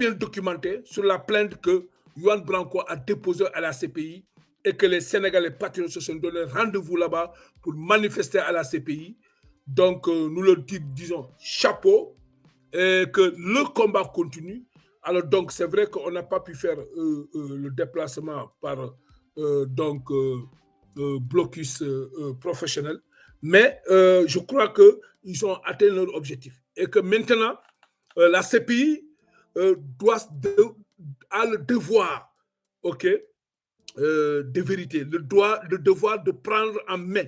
bien documenté sur la plainte que Juan Branco a déposée à la CPI et que les Sénégalais patriotes se sont donné rendez-vous là-bas pour manifester à la CPI. Donc, nous leur disons chapeau et que le combat continue. Alors, donc, c'est vrai qu'on n'a pas pu faire le déplacement par blocus professionnel, mais je crois qu'ils ont atteint leur objectif et que maintenant, la CPI a le devoir, ok, de vérité, le devoir de prendre en main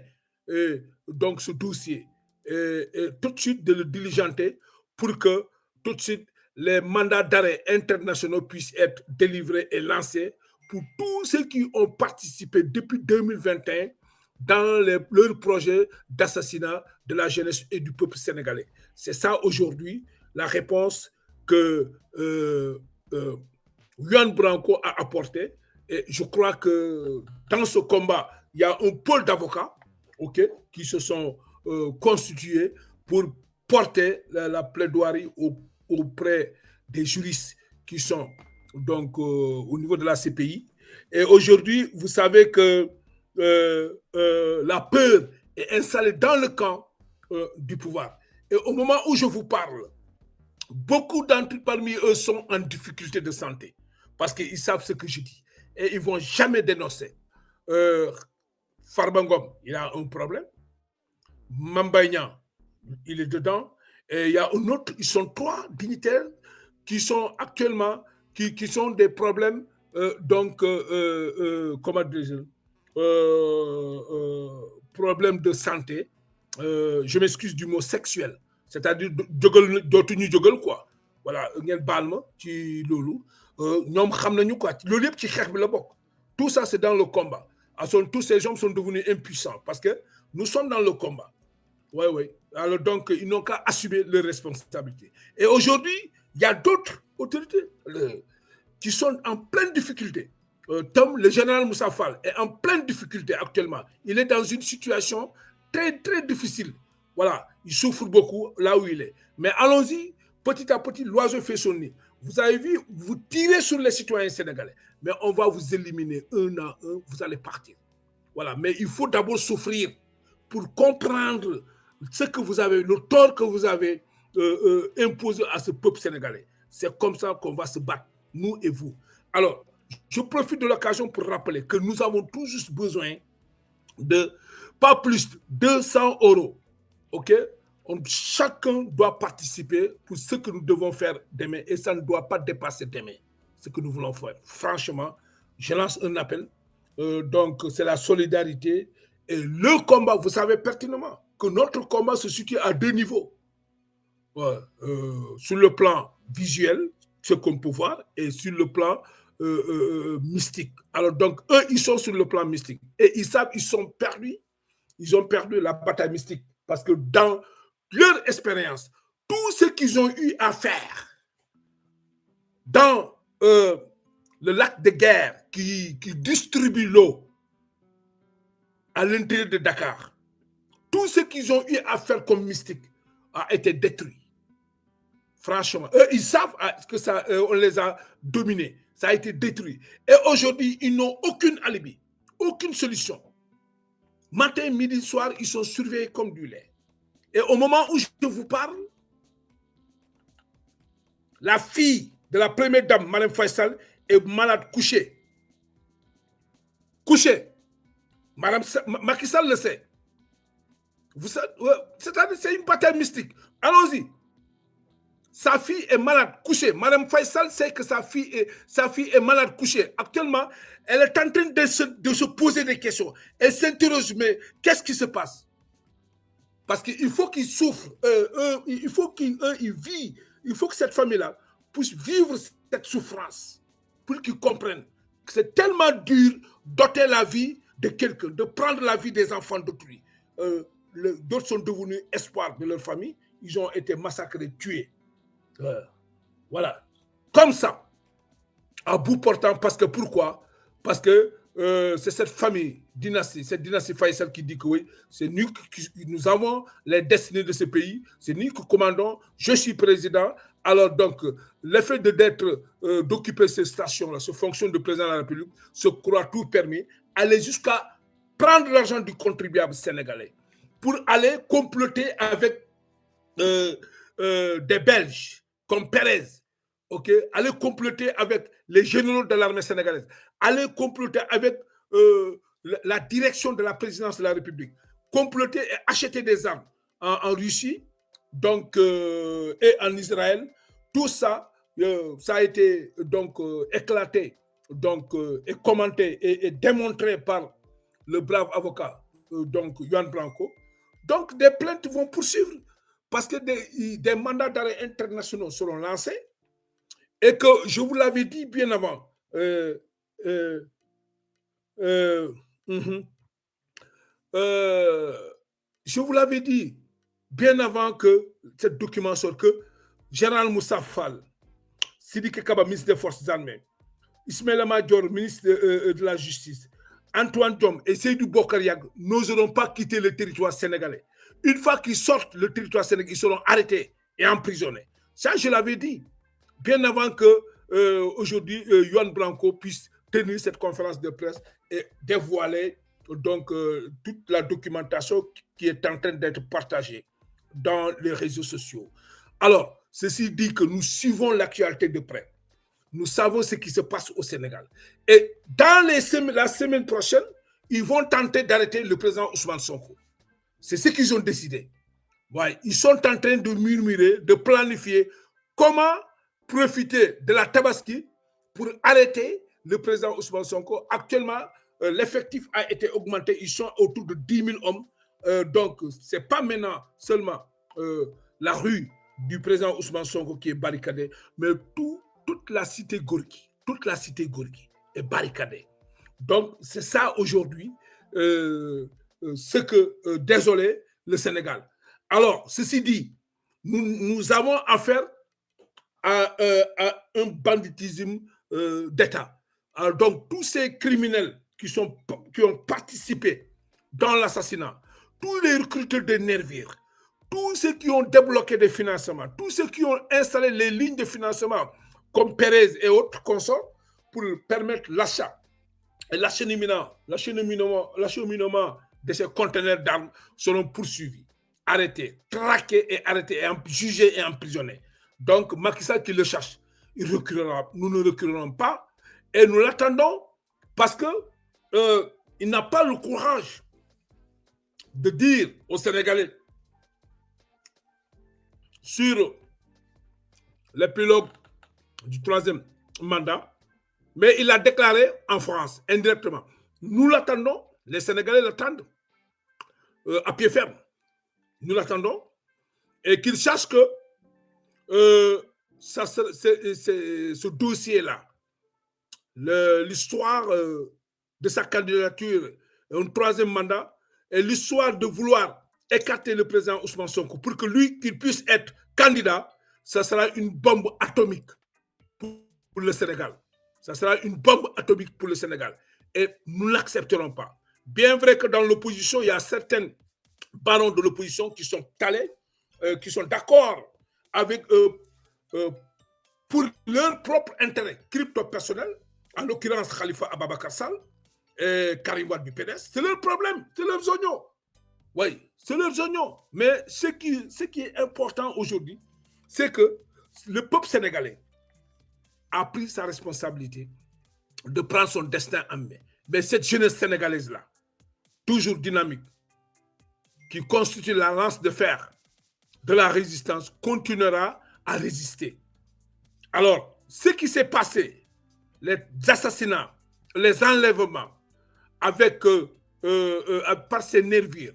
donc ce dossier et tout de suite de le diligenter pour que tout de suite les mandats d'arrêt internationaux puissent être délivrés et lancés pour tous ceux qui ont participé depuis 2021 dans leur projet d'assassinat de la jeunesse et du peuple sénégalais. C'est ça aujourd'hui la réponse que Juan Branco a apportée. Et je crois que dans ce combat, il y a un pôle d'avocats qui se sont constitués pour porter la plaidoirie auprès des juristes qui sont donc au niveau de la CPI. Et aujourd'hui, vous savez que la peur est installée dans le camp du pouvoir. Et au moment où je vous parle, beaucoup d'entre parmi eux sont en difficulté de santé parce qu'ils savent ce que je dis et ils ne vont jamais dénoncer. Farbangom, il a un problème. Mambaïna, il est dedans. Et il y a un autre, ils sont 3 dignitaires qui sont actuellement, qui sont des problèmes, comment dire, problèmes de santé. Je m'excuse du mot sexuel. C'est-à-dire, d'autres nous quoi. Voilà, ngeen baal ma ci loolu ñoom xam nañu quoi loolu yëpp ci xeex bi la bokk. Tout ça c'est dans le combat. Tous ces gens sont devenus impuissants parce que nous sommes dans le combat. Oui, oui. Alors donc, ils n'ont qu'à assumer leurs responsabilités. Et aujourd'hui, il y a d'autres autorités qui sont en pleine difficulté. Tom, le général Moussa Fall, est en pleine difficulté actuellement. Il est dans une situation très, très difficile. Voilà, il souffre beaucoup là où il est. Mais allons-y, petit à petit, l'oiseau fait son nid. Vous avez vu, vous tirez sur les citoyens sénégalais, mais on va vous éliminer un à un, vous allez partir. Voilà, mais il faut d'abord souffrir pour comprendre ce que vous avez, le tort que vous avez imposé à ce peuple sénégalais. C'est comme ça qu'on va se battre, nous et vous. Alors, je profite de l'occasion pour rappeler que nous avons tout juste besoin de pas plus de 200 €. OK? Chacun doit participer pour ce que nous devons faire demain et ça ne doit pas dépasser demain, ce que nous voulons faire. Franchement, je lance un appel. Donc, c'est la solidarité et le combat. Vous savez pertinemment que notre combat se situe à 2 niveaux. Ouais, sur le plan visuel, ce qu'on peut voir, et sur le plan mystique. Alors donc, eux, ils sont sur le plan mystique. Et ils savent, ils sont perdus. Ils ont perdu la bataille mystique. Parce que dans leur expérience, tout ce qu'ils ont eu à faire dans le lac de guerre qui distribue l'eau à l'intérieur de Dakar, tout ce qu'ils ont eu à faire comme mystique a été détruit. Franchement, eux, ils savent que ça, on les a dominés. Ça a été détruit. Et aujourd'hui, ils n'ont aucune alibi, aucune solution. Matin, midi, soir, ils sont surveillés comme du lait. Et au moment où je vous parle, la fille de la première dame, Mme Faisal, est malade, couchée. Couchée. Mme Macky Sall le sait. C'est-à-dire, c'est une bataille mystique. Allons-y. Sa fille est malade, couchée. Mme Faisal sait que sa fille est malade, couchée. Actuellement, elle est en train de se poser des questions. Elle s'interroge, mais qu'est-ce qui se passe? Parce qu'il faut qu'ils souffrent. Il faut qu'ils vivent. Il faut que cette famille-là puisse vivre cette souffrance pour qu'ils comprennent que c'est tellement dur d'ôter la vie de quelqu'un, de prendre la vie des enfants d'autrui. D'autres sont devenus espoirs de leur famille. Ils ont été massacrés, tués. Voilà. Comme ça. À bout portant. Parce que pourquoi? Parce que c'est cette famille, dynastie, cette dynastie Faisal qui dit que oui, c'est nous nous avons les destinées de ce pays, c'est nous qui commandons, je suis président. Alors donc, l'effet d'occuper ces stations-là, ces fonctions de président de la République, se croit tout permis, aller jusqu'à prendre l'argent du contribuable sénégalais pour aller comploter avec des Belges comme Pérez, aller comploter avec les généraux de l'armée sénégalaise, aller comploter avec la direction de la présidence de la République, comploter et acheter des armes en Russie, donc, et en Israël. Tout ça, ça a été donc éclaté donc, et commenté et démontré par le brave avocat, donc Juan Blanco. Donc, des plaintes vont poursuivre parce que des mandats d'arrêt internationaux seront lancés et que je vous l'avais dit bien avant. Je vous l'avais dit bien avant que ce document sorte que Général Moussa Fall, Sidiki Kaba, ministre des Forces armées, Ismaël Madior, ministre de la Justice, Antoine Diome et Seydou Bokariag n'oseront pas quitter le territoire sénégalais. Une fois qu'ils sortent le territoire sénégalais, ils seront arrêtés et emprisonnés. Ça, je l'avais dit bien avant que aujourd'hui Juan Blanco puisse tenir cette conférence de presse et dévoiler donc toute la documentation qui est en train d'être partagée dans les réseaux sociaux. Alors, ceci dit que nous suivons l'actualité de près. Nous savons ce qui se passe au Sénégal. Et dans la semaine prochaine, ils vont tenter d'arrêter le président Ousmane Sonko. C'est ce qu'ils ont décidé. Ouais, ils sont en train de murmurer, de planifier comment profiter de la Tabaski pour arrêter le président Ousmane Sonko. Actuellement, l'effectif a été augmenté. Ils sont autour de 10 000 hommes. Donc, ce n'est pas maintenant seulement la rue du président Ousmane Sonko qui est barricadée, mais toute la cité Gorgui est barricadée. Donc, c'est ça aujourd'hui ce que, désolé, le Sénégal. Alors, ceci dit, nous avons affaire à un banditisme d'État. Alors, donc, tous ces criminels qui ont participé dans l'assassinat, tous les recruteurs de nervures, tous ceux qui ont débloqué des financements, tous ceux qui ont installé les lignes de financement comme Pérez et autres consorts pour permettre l'achat et l'acheminement de ces conteneurs d'armes seront poursuivis, arrêtés, traqués et arrêtés, et jugés et emprisonnés. Donc, Macky Sall qui le cherche, il reculera. Nous ne reculerons pas et nous l'attendons parce qu'il n'a pas le courage de dire aux Sénégalais sur l'épilogue du 3e mandat, mais il a déclaré en France, indirectement. Nous l'attendons, les Sénégalais l'attendent à pied ferme. Nous l'attendons et qu'il sache que ce dossier-là, l'histoire de sa candidature à un 3e mandat, et l'histoire de vouloir écarter le président Ousmane Sonko pour que lui, qu'il puisse être candidat, ça sera une bombe atomique pour le Sénégal. Ça sera une bombe atomique pour le Sénégal. Et nous ne l'accepterons pas. Bien vrai que dans l'opposition, il y a certains barons de l'opposition qui sont calés, qui sont d'accord avec pour leur propre intérêt crypto-personnel, en l'occurrence Khalifa Ababakar Sall et Karim Wade du PDS. C'est leur problème, c'est leurs oignons. Oui, c'est leurs oignons. Mais ce qui est important aujourd'hui, c'est que le peuple sénégalais a pris sa responsabilité de prendre son destin en main. Mais cette jeunesse sénégalaise-là, toujours dynamique, qui constitue la lance de fer de la résistance, continuera à résister. Alors, ce qui s'est passé, les assassinats, les enlèvements, par ces nervures,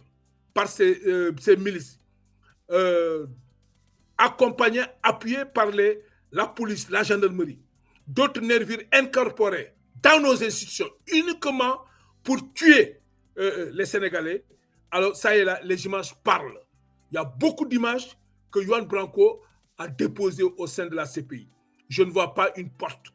par ces milices, accompagnés, appuyés par la police, la gendarmerie, d'autres nervures incorporés dans nos institutions uniquement pour tuer les Sénégalais. Alors, ça y est là, les images parlent. Il y a beaucoup d'images que Juan Branco a déposées au sein de la CPI. Je ne vois pas une porte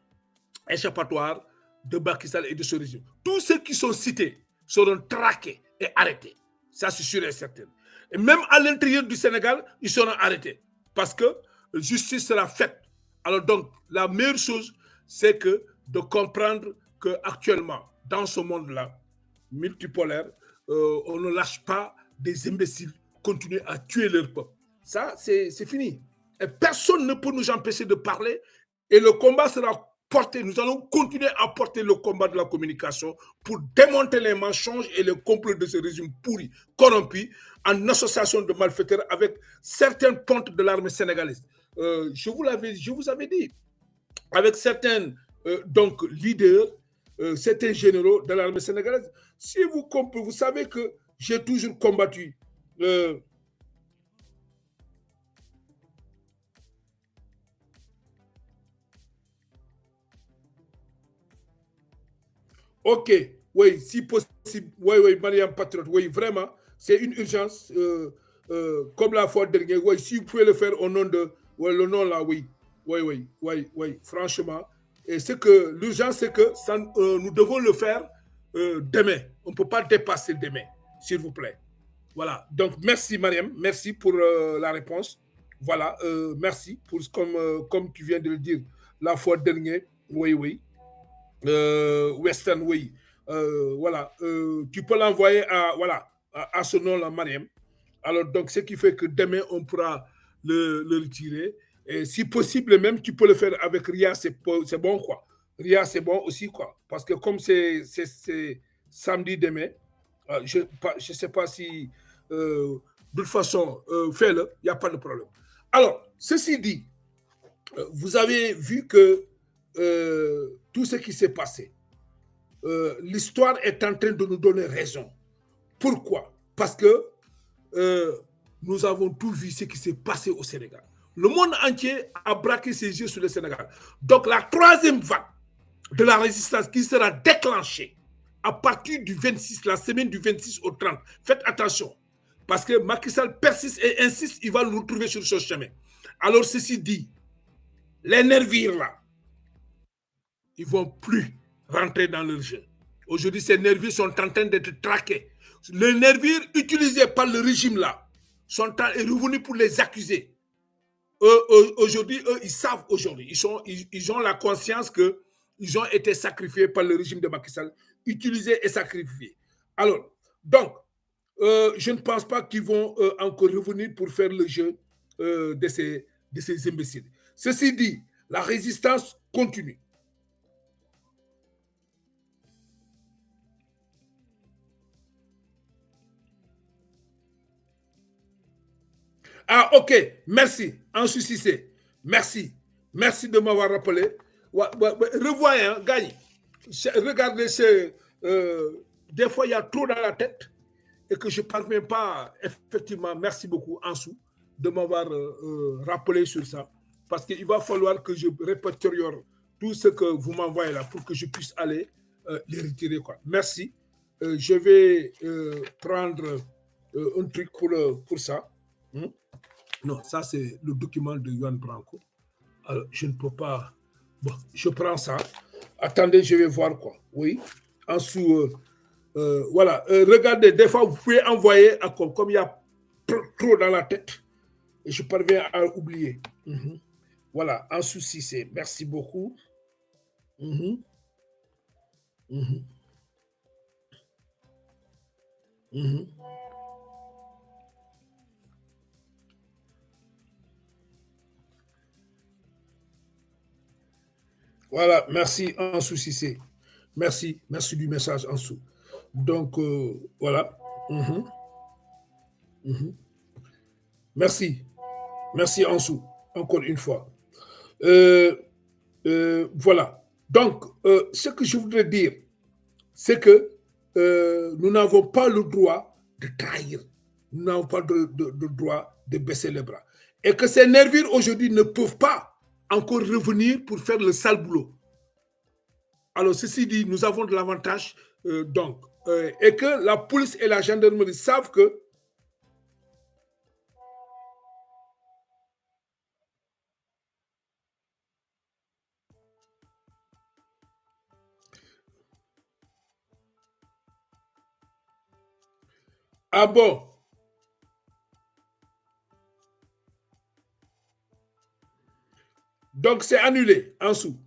échappatoire de Macky Sall et de ce régime. Tous ceux qui sont cités seront traqués et arrêtés. Ça, c'est sûr et certain. Et même à l'intérieur du Sénégal, ils seront arrêtés. Parce que justice sera faite. Alors donc, la meilleure chose, c'est que de comprendre qu'actuellement, dans ce monde-là, multipolaire, on ne lâche pas des imbéciles continuer à tuer leur peuple. Ça, c'est fini. Et personne ne peut nous empêcher de parler. Et le combat sera porté. Nous allons continuer à porter le combat de la communication pour démonter les mensonges et les complots de ce régime pourri, corrompu, en association de malfaiteurs avec certaines pontes de l'armée sénégalaise. Je vous avais dit, avec certains donc leaders, certains généraux de l'armée sénégalaise. Si vous savez que j'ai toujours combattu ok, oui, si possible, oui, Mariam Patriote, oui, vraiment, c'est une urgence, comme la fois dernière, oui, si vous pouvez le faire au nom de, ouais, le nom là, oui, oui, franchement. Et c'est que l'urgence, c'est que ça, nous devons le faire demain. On ne peut pas dépasser demain, s'il vous plaît. Voilà, donc merci Mariam, merci pour la réponse. Voilà, merci pour, comme tu viens de le dire la fois dernière, oui. Western, oui. Voilà, tu peux l'envoyer à, voilà, à ce nom-là, Mariam. Alors, donc, ce qui fait que demain, on pourra le retirer. Et si possible, même, tu peux le faire avec Ria, c'est bon, quoi. Ria, c'est bon aussi, quoi. Parce que comme c'est samedi demain, je ne sais pas si, de toute façon, fais-le, il n'y a pas de problème. Alors, ceci dit, vous avez vu que tout ce qui s'est passé, l'histoire est en train de nous donner raison. Pourquoi? Parce que nous avons tout vu ce qui s'est passé au Sénégal. Le monde entier a braqué ses yeux sur le Sénégal. Donc la troisième vague de la résistance qui sera déclenchée à partir du 26, la semaine du 26 au 30, faites attention, parce que Macky Sall persiste et insiste, il va nous retrouver sur ce chemin. Alors ceci dit, les nervires là, ils ne vont plus rentrer dans leur jeu. Aujourd'hui, ces nervures sont en train d'être traqués. Les nervures utilisés par le régime là sont revenus pour les accuser. Aujourd'hui, eux, ils savent aujourd'hui. Ils ont la conscience qu'ils ont été sacrifiés par le régime de Macky Sall, utilisés et sacrifiés. Alors, donc, je ne pense pas qu'ils vont encore revenir pour faire le jeu de ces imbéciles. Ceci dit, la résistance continue. Ah, ok, merci. Ansou Cissé, merci. Merci de m'avoir rappelé. Revoyez, hein, gagne. Regardez, des fois, il y a trop dans la tête et que je ne parviens pas. Effectivement, merci beaucoup, Ansou, de m'avoir rappelé sur ça. Parce qu'il va falloir que je répertorie tout ce que vous m'envoyez là pour que je puisse aller les retirer. Quoi. Merci. Je vais prendre un truc pour ça. Non, ça c'est le document de Yohan Branco. Alors, je ne peux pas. Bon, je prends ça. Attendez, je vais voir quoi. Oui. En dessous, voilà. Regardez, des fois, vous pouvez envoyer encore, comme il y a trop dans la tête, et je parviens à oublier. Voilà, en souci, c'est. Merci beaucoup. Voilà, merci Ansou Cissé. Merci du message Ansou. Donc, voilà. Merci, merci Ansou, encore une fois. Voilà. Donc, ce que je voudrais dire, c'est que nous n'avons pas le droit de trahir. Nous n'avons pas de droit de baisser les bras. Et que ces nervures aujourd'hui ne peuvent pas encore revenir pour faire le sale boulot. Alors, ceci dit, nous avons de l'avantage, et que la police et la gendarmerie savent que Ah bon? Donc c'est annulé en dessous.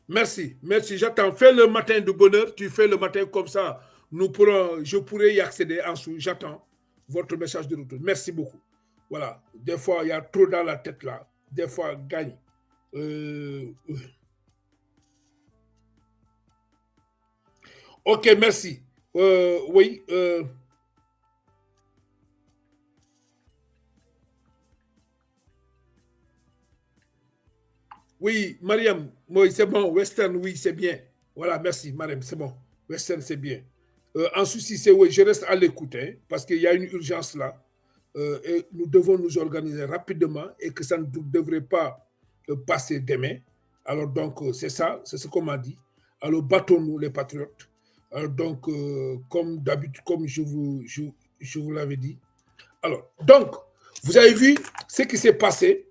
Merci, merci. J'attends. Fais le matin de bonheur. Tu fais le matin comme ça. Je pourrai y accéder en dessous. J'attends votre message de retour. Merci beaucoup. Voilà. Des fois, il y a trop dans la tête là. Des fois, gagne. Oui. Ok, merci. Oui. Oui, Mariam, oui, c'est bon. Western, oui, c'est bien. Voilà, merci, Mariam, c'est bon. Western, c'est bien. En souci, c'est oui, je reste à l'écoute, hein, parce qu'il y a une urgence là. Et nous devons nous organiser rapidement et que ça ne devrait pas passer demain. Alors, donc, c'est ça, c'est ce qu'on m'a dit. Alors, battons-nous, les patriotes. Alors, donc, comme d'habitude, comme je vous l'avais dit. Alors, donc, vous avez vu ce qui s'est passé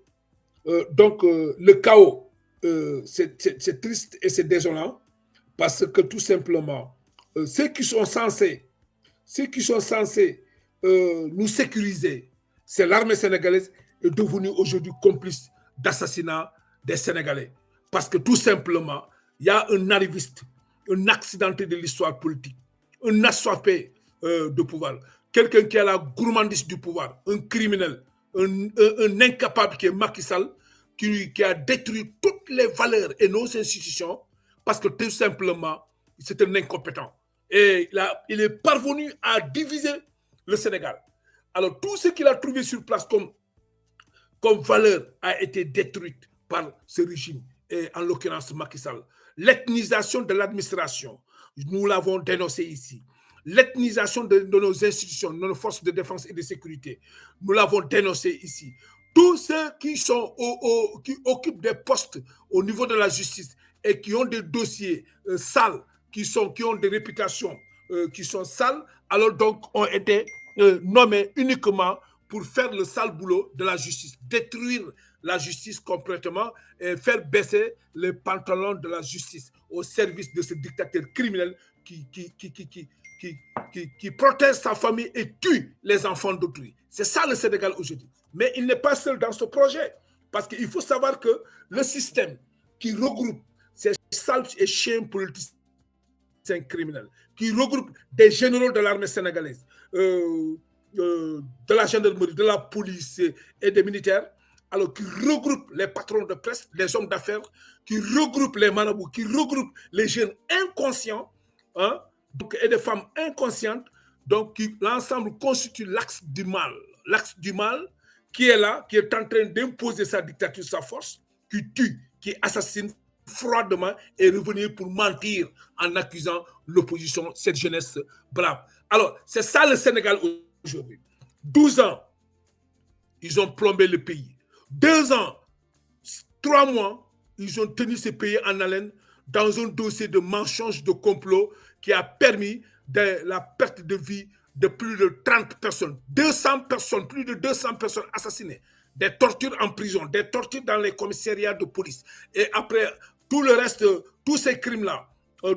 donc, le chaos, c'est triste et c'est désolant parce que tout simplement, ceux qui sont censés, ceux qui sont censés nous sécuriser, c'est l'armée sénégalaise est devenue aujourd'hui complice d'assassinat des Sénégalais. Parce que tout simplement, il y a un arriviste, un accidenté de l'histoire politique, un assoiffé de pouvoir, quelqu'un qui a la gourmandise du pouvoir, un criminel, un incapable qui est Macky Sall, qui a détruit toutes les valeurs et nos institutions parce que tout simplement, c'est un incompétent. Et là, il est parvenu à diviser le Sénégal. Alors, tout ce qu'il a trouvé sur place comme valeur a été détruite par ce régime, et en l'occurrence Macky Sall. L'ethnisation de l'administration, nous l'avons dénoncé ici. L'ethnisation de nos institutions, de nos forces de défense et de sécurité, nous l'avons dénoncé ici. Tous ceux qui occupent des postes au niveau de la justice et qui ont des dossiers sales, qui ont des réputations qui sont sales, alors donc ont été nommés uniquement pour faire le sale boulot de la justice, détruire la justice complètement et faire baisser les pantalons de la justice au service de ce dictateur criminel qui protège sa famille et tue les enfants d'autrui. C'est ça le Sénégal aujourd'hui. Mais il n'est pas seul dans ce projet. Parce qu'il faut savoir que le système qui regroupe ces sales et chiens politiciens criminels, qui regroupe des généraux de l'armée sénégalaise, de la gendarmerie, de la police et des militaires, alors qui regroupe les patrons de presse, les hommes d'affaires, qui regroupe les marabouts, qui regroupe les jeunes inconscients, hein, donc, et des femmes inconscientes, donc l'ensemble constitue l'axe du mal qui est là, qui est en train d'imposer sa dictature, sa force, qui tue, qui assassine froidement et revenir pour mentir en accusant l'opposition, cette jeunesse brave. Alors, c'est ça le Sénégal aujourd'hui. 12 ans, ils ont plombé le pays. 2 ans, 3 mois, ils ont tenu ce pays en haleine dans un dossier de mensonge, de complot qui a permis la perte de vie de plus de 30 personnes, 200 personnes, plus de 200 personnes assassinées, des tortures en prison, des tortures dans les commissariats de police. Et après, tout le reste, tous ces crimes-là,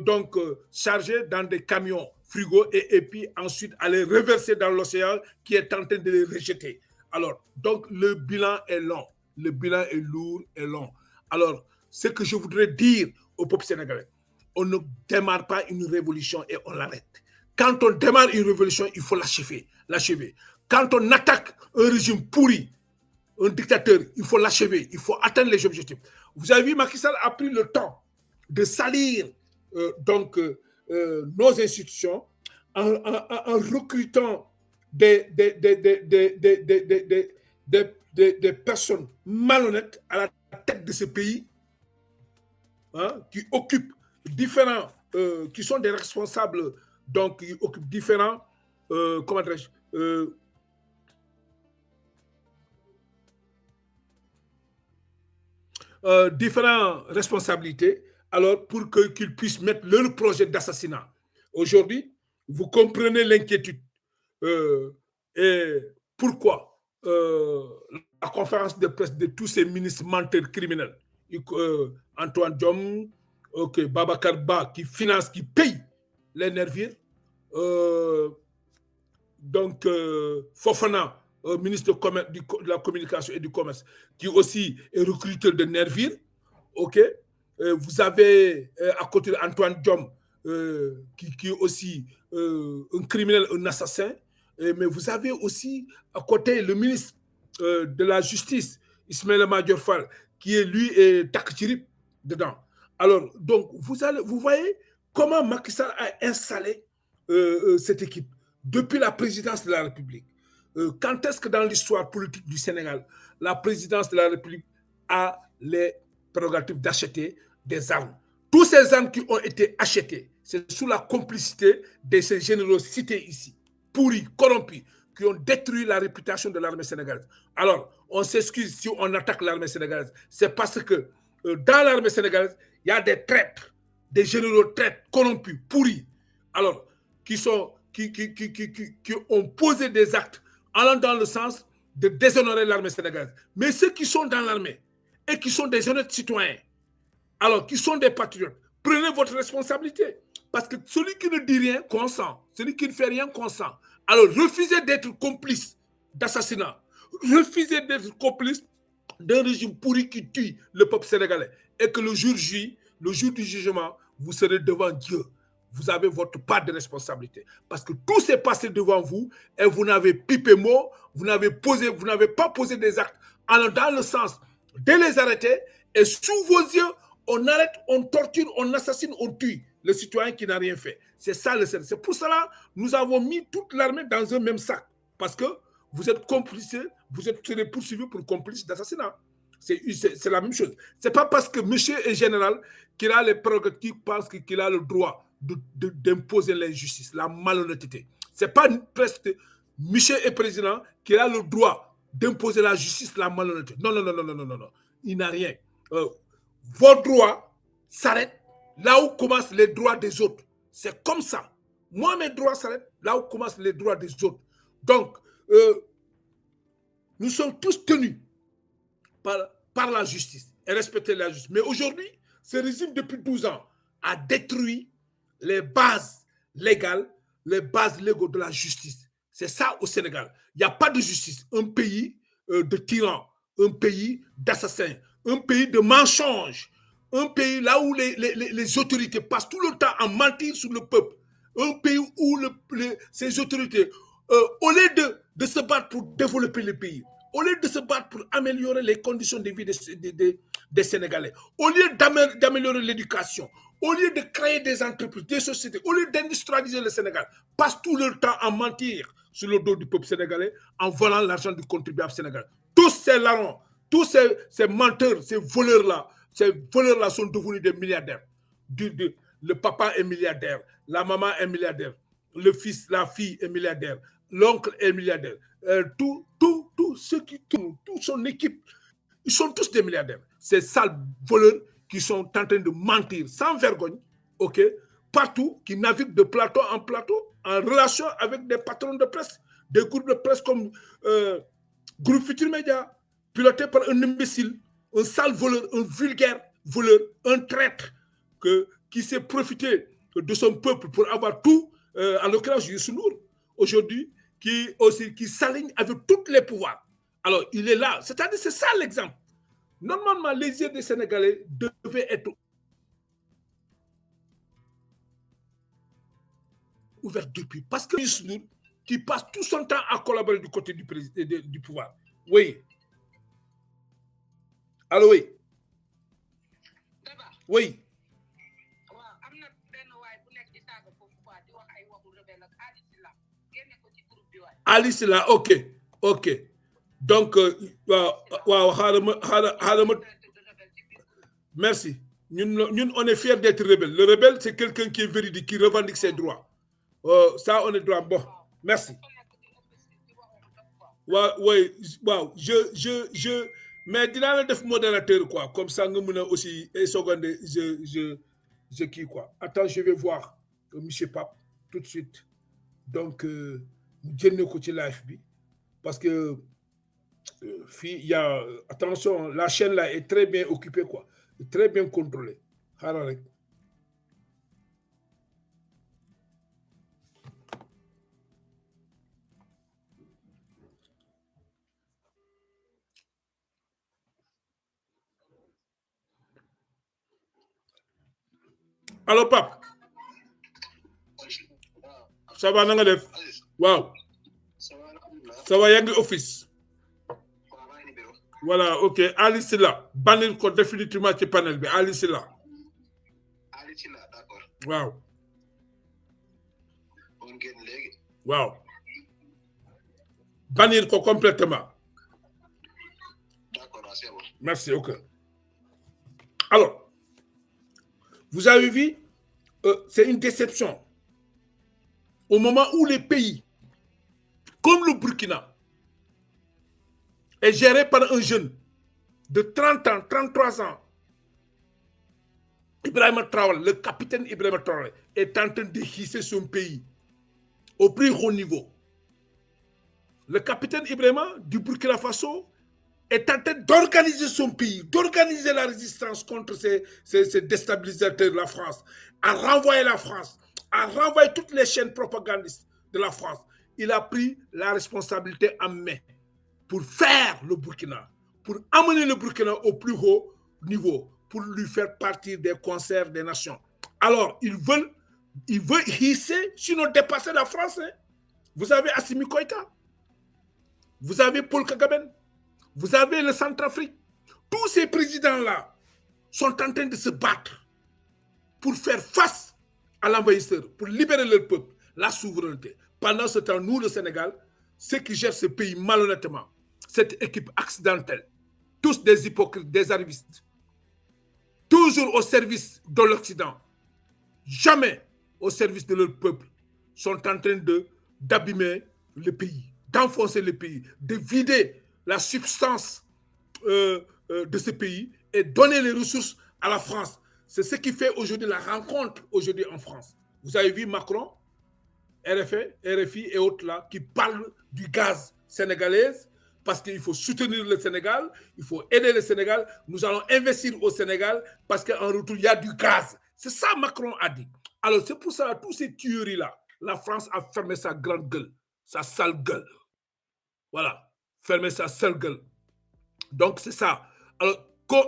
donc chargés dans des camions frigo et puis ensuite aller reverser dans l'océan qui est en train de les rejeter. Alors, donc le bilan est long, le bilan est lourd et long. Alors, ce que je voudrais dire au peuple sénégalais, on ne démarre pas une révolution et on l'arrête. Quand on démarre une révolution, il faut l'achever. Quand on attaque un régime pourri, un dictateur, il faut l'achever, il faut atteindre les objectifs. Vous avez vu, Macky Sall a pris le temps de salir nos institutions en recrutant des personnes malhonnêtes à la tête de ce pays, hein, qui occupent différents, qui sont des responsables, donc qui occupent différents, comment dirais-je, différentes responsabilités, alors pour qu'ils puissent mettre leur projet d'assassinat. Aujourd'hui, vous comprenez l'inquiétude. Et pourquoi la conférence de presse de tous ces ministres menteurs criminels. Antoine Diom, ok, Babacar Ba qui finance, qui paye les nerviers. Donc, Fofana, ministre de la Communication et du Commerce, qui aussi est recruteur de nerviers. Ok. Vous avez à côté Antoine Diom, qui est aussi un criminel, un assassin. Mais vous avez aussi à côté le ministre de la Justice, Ismaël Madior Fall, qui est lui et Takchirip dedans. Alors, donc, vous voyez comment Macky Sall a installé cette équipe depuis la présidence de la République. Quand est-ce que dans l'histoire politique du Sénégal, la présidence de la République a les prérogatives d'acheter des armes? Tous ces armes qui ont été achetées, c'est sous la complicité de ces généraux cités ici, pourris, corrompus, qui ont détruit la réputation de l'armée sénégalaise. Alors, on s'excuse si on attaque l'armée sénégalaise. C'est parce que dans l'armée sénégalaise, il y a des traîtres, des généraux traîtres, corrompus, pourris, alors, qui ont posé des actes allant dans le sens de déshonorer l'armée sénégalaise. Mais ceux qui sont dans l'armée et qui sont des honnêtes citoyens, alors qui sont des patriotes, prenez votre responsabilité. Parce que celui qui ne dit rien consent. Celui qui ne fait rien consent. Alors refusez d'être complice d'assassinat. Refusez d'être complice d'un régime pourri qui tue le peuple sénégalais. Et que le jour J, le jour du jugement, vous serez devant Dieu. Vous avez votre part de responsabilité. Parce que tout s'est passé devant vous et vous n'avez pipé mot, vous n'avez pas posé des actes allant dans le sens de les arrêter et sous vos yeux, on arrête, on torture, on assassine, on tue le citoyen qui n'a rien fait. C'est ça le Sénégal. C'est pour cela que nous avons mis toute l'armée dans un même sac. Parce que vous êtes complices, vous serez poursuivis pour complices d'assassinat. C'est la même chose. Ce n'est pas parce que monsieur est général qu'il a les prérogatives, pense qu'il a le droit d'imposer l'injustice, la malhonnêteté. Ce n'est pas presque monsieur est président qu'il a le droit d'imposer la justice, la malhonnêteté. Non, non, non, non, non, non, non. Il n'a rien. Vos droits s'arrêtent là où commencent les droits des autres. C'est comme ça. Moi, mes droits s'arrêtent là où commencent les droits des autres. Donc, nous sommes tous tenus par la justice et respecter la justice. Mais aujourd'hui, ce régime, depuis 12 ans, a détruit les bases légales, les bases légaux de la justice. C'est ça au Sénégal. Il n'y a pas de justice. Un pays de tyrans, un pays d'assassins, un pays de mensonges, un pays là où les autorités passent tout le temps à mentir sur le peuple, un pays où ces autorités, au lieu de se battre pour développer le pays, au lieu de se battre pour améliorer les conditions de vie des Sénégalais, au lieu d'améliorer l'éducation, au lieu de créer des entreprises, des sociétés, au lieu d'industrialiser le Sénégal, passent tout leur temps à mentir sur le dos du peuple sénégalais en volant l'argent du contribuable sénégalais. Tous ces larrons, tous ces menteurs, ces voleurs-là sont devenus des milliardaires. Le papa est milliardaire, la maman est milliardaire, le fils, la fille est milliardaire, l'oncle est milliardaire. Tous ceux qui tournent, toute son équipe, ils sont tous des milliardaires. Ces sales voleurs qui sont en train de mentir sans vergogne, ok, partout, qui naviguent de plateau en plateau, en relation avec des patrons de presse, des groupes de presse comme Groupe Futur Média, piloté par un imbécile, un sale voleur, un vulgaire voleur, un traître qui s'est profité de son peuple pour avoir tout, en l'occurrence Youssou Ndour, aujourd'hui, qui s'aligne avec tous les pouvoirs. Alors, il est là. C'est-à-dire, c'est ça l'exemple. Normalement, les yeux des Sénégalais devaient être ouverts depuis. Parce que Youssou Ndour, qui passe tout son temps à collaborer du côté du pouvoir. Oui. Allô, oui. Oui. Alice là, ok. Donc, merci. Nous, on est fiers d'être rebelles. Le rebelle, c'est quelqu'un qui est véridique, qui revendique ses droits. Ça, on est droit. Bon, merci. Oui, wow. Mais dinaa la def modérateur, quoi. Comme ça, nous aussi, et seconde, je qui, quoi. Attends, je vais voir M. Pape tout de suite. Donc, nous côté live, parce que il y a attention, la chaîne là est très bien occupée, quoi. C'est très bien contrôlé. Alors, Pape, ça va, Nangadef? Wow. Ça va, Yangi Office. Voilà, ok. Ali, c'est là. Bannir ko définitivement ci panel bi. Ali, c'est là. D'accord. Wow. Wow. Bannir ko complètement. D'accord, c'est bon. Merci, ok. Alors, vous avez vu, c'est une déception. Au moment où les pays, comme le Burkina, est géré par un jeune de 30 ans, 33 ans, Ibrahima Traoré, le capitaine Ibrahima Traoré, est en train de hisser son pays au plus haut niveau. Le capitaine Ibrahima du Burkina Faso est en train d'organiser son pays, d'organiser la résistance contre ces déstabilisateurs de la France, à renvoyer la France, à renvoyer toutes les chaînes propagandistes de la France. Il a pris la responsabilité en main pour faire le Burkina, pour amener le Burkina au plus haut niveau, pour lui faire partir des concerts des nations. Alors, il veut hisser, sinon dépasser la France. Hein. Vous avez Assimi Koïta, vous avez Paul Kagame, vous avez le Centrafrique. Tous ces présidents-là sont en train de se battre pour faire face à l'envahisseur, pour libérer leur peuple, la souveraineté. Pendant ce temps, nous, le Sénégal, ceux qui gèrent ce pays malhonnêtement, cette équipe accidentelle, tous des hypocrites, des arrivistes, toujours au service de l'Occident, jamais au service de leur peuple, sont en train d'abîmer le pays, d'enfoncer le pays, de vider la substance de ce pays et donner les ressources à la France. C'est ce qui fait aujourd'hui la rencontre aujourd'hui en France. Vous avez vu Macron, RFI et autres là qui parlent du gaz sénégalais parce qu'il faut soutenir le Sénégal, il faut aider le Sénégal, nous allons investir au Sénégal parce qu'en retour, il y a du gaz. C'est ça Macron a dit. Alors c'est pour ça, tous ces tueries-là, la France a fermé sa grande gueule, sa sale gueule. Voilà, fermé sa sale gueule. Donc c'est ça. Alors,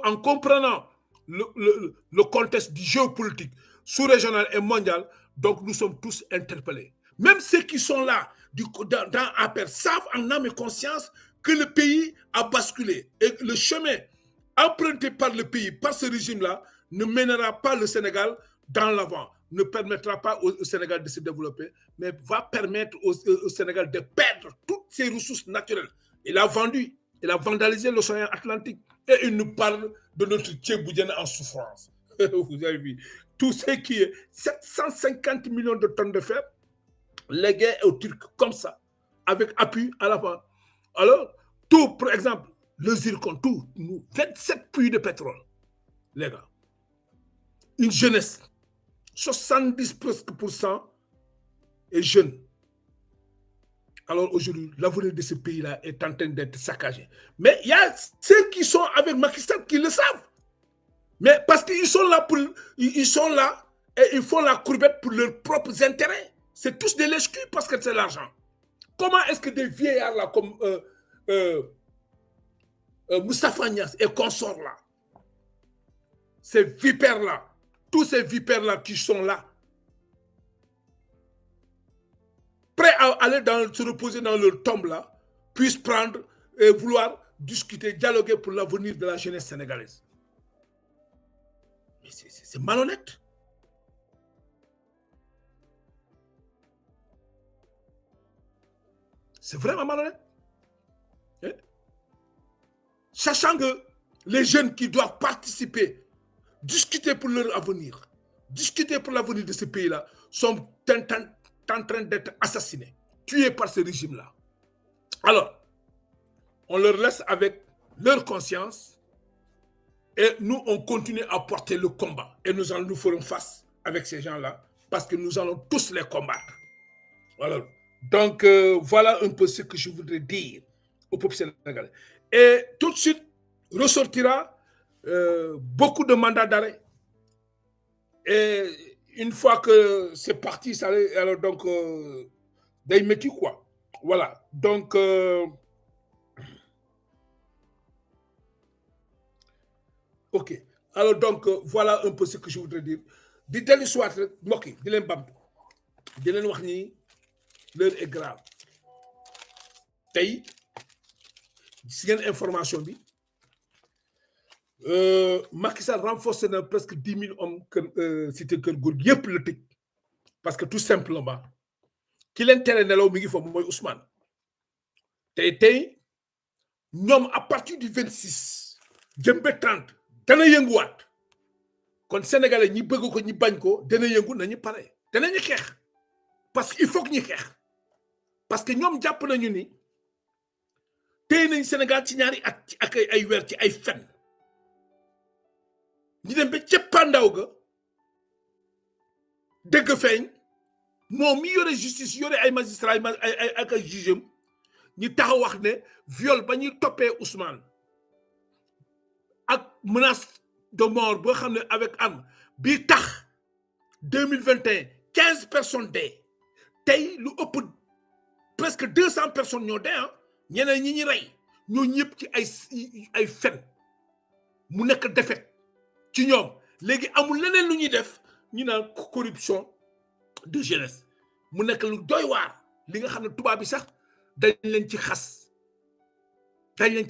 en comprenant le contexte du géopolitique sous-régional et mondial, donc nous sommes tous interpellés. Même ceux qui sont là, dans APR, savent en âme et conscience que le pays a basculé et le chemin emprunté par le pays, par ce régime-là, ne mènera pas le Sénégal dans l'avant, ne permettra pas au Sénégal de se développer, mais va permettre au Sénégal de perdre toutes ses ressources naturelles. Il a vandalisé l'océan Atlantique et il nous parle de notre Tchéboudienne en souffrance. Vous avez vu, tout ce qui est 750 millions de tonnes de fer, légués aux Turcs comme ça, avec appui à la fin. Alors, tout, par exemple, le zircon, tout, 27 puits de pétrole, les gars. Une jeunesse, 70% est jeune. Alors aujourd'hui, l'avenir de ce pays-là est en train d'être saccagé. Mais il y a ceux qui sont avec Macky Sall qui le savent. Mais parce qu'ils sont là et ils font la courbette pour leurs propres intérêts. C'est tous des lèche-culs parce que c'est l'argent. Comment est-ce que des vieillards là comme Moustapha Niasse et consorts là, ces vipères-là, tous ces vipères-là qui sont là, prêts à aller se reposer dans leur tombe là, puissent prendre et vouloir discuter, dialoguer pour l'avenir de la jeunesse sénégalaise. Mais c'est malhonnête. C'est vraiment malhonnête. Hein? Sachant que les jeunes qui doivent participer, discuter pour leur avenir, discuter pour l'avenir de ce pays-là, sont en train d'être assassinés, tués par ce régime-là. Alors, on leur laisse avec leur conscience et nous, on continue à porter le combat. Et nous ferons face avec ces gens-là parce que nous allons tous les combattre. Voilà. Donc, voilà un peu ce que je voudrais dire au peuple sénégalais. Et tout de suite ressortira beaucoup de mandats d'arrêt. Et une fois que c'est parti, ça, alors donc, des métiers, quoi. Voilà. Donc, ok. Alors donc, voilà un peu ce que je voudrais dire. Dites-le le soir, ok, dites-le bam. Dites-le wax ni, l'heure est grave. Tay, si une information bi, Macky Sall renforcé dans presque 10 000 hommes cité Kër Gorgui yëpp la tëj parce que tout simplement ki leen tere nelaw mi ngi foofu mooy Ousmane tey ñoom à partir du 26 jëm ba 30 dana yënguwaat kon sénégalais ñi bëgg ko ñi bañ ko dana yëngu nañu pare danañu xeex parce que il faut que ñu xeex parce que ñoom jàpp nañu ni tey nañ Sénégal ci ñaari at ci ak ay weer ci ay fen ñu dem ba cëppaandaw ga dëgg feeñ moom mi yore justice yore ay magistrat ay ak ay juge ñi taxaw wax ne viol ba ñuy toppee Ousmane ak menace de mort boo xam ne avec arme bii tax 2021 15 personnes dee tey lu ëpp presque 200 personnes ñoo dee ñeneen ñi ñi rey ñoo ñëpp ci ay fen mu nekk défaite ci ñoom léegi amul leneen lu ñuy def ñu naan corruption de jeunesse mu nekk lu doy waar li nga xam ne tubaab bi sax dañ leen ci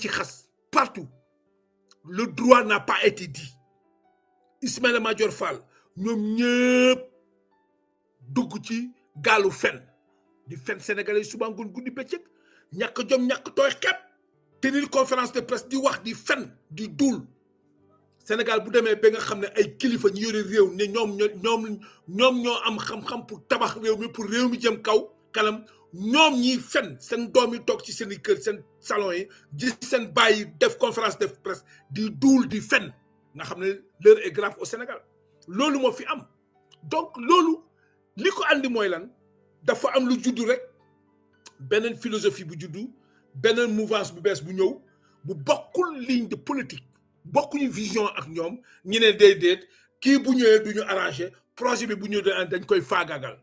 xas partout le droit n'a pas été dit Ismaïla Madior Fall ñoom ñëpp dugg ci gaalu fen di fen sénégalais suba ngoon guddi bëccëg ñàkk jom ñàkk tooy xepp tenir conférence de presse di wax di fen di duul Sénégal bu demee ba nga xam ne ay kilifa ñu yore réew ne ñoom ñoo am xam-xam pour tabax réew mi pour réew mi jëm kaw kanam ñoom ñiy fen seen doom yi toog ci seen kër seen salon yi gis seen bàyyi def conférence de presse di duul di fen nga xam ne l'heure est grave au Sénégal loolu moo fi am donc loolu li ko andi mooy lan dafa am lu juddu rek beneen philosophie bu juddu beneen mouvance bu bees bu ñëw bu bokkul ligne de politique bokkuñu vision ak ñoom ñu ne déedéet kii bu ñëwee du ñu arrangé projet bi bu ñëwee dañ koy faagaagal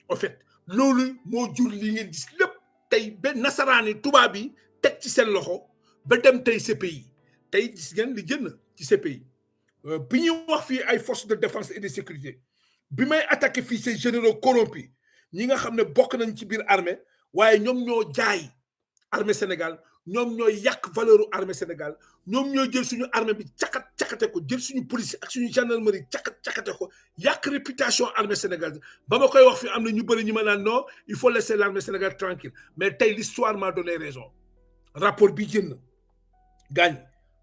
en fait loolu moo jur li ngeen gis lépp tey ba nasaraani tubaab yi teg ci seen loxo ba dem tey CPI tey gis ngeen li jënn ci CPI bi ñuy wax fii ay forces de défense et de sécurité bi may attaqué fii ces généraux corrompus ñi nga xam ne bokk nañ ci biir armée waaye ñoom ñoo jaay armée Sénégal ñoom ñooy yàq valeur armée Sénégal ñoom ñoo jël suñu armée bi cakate ko jël suñu police ak suñu gendarmerie cakate ko yàq réputation armée Sénégal ba ma koy wax fi am na ñu bëri ñu ma naan non il faut laisser l'armée Sénégal tranquille mais tey l'histoire m'a donné raison rapport bi jënn gaañ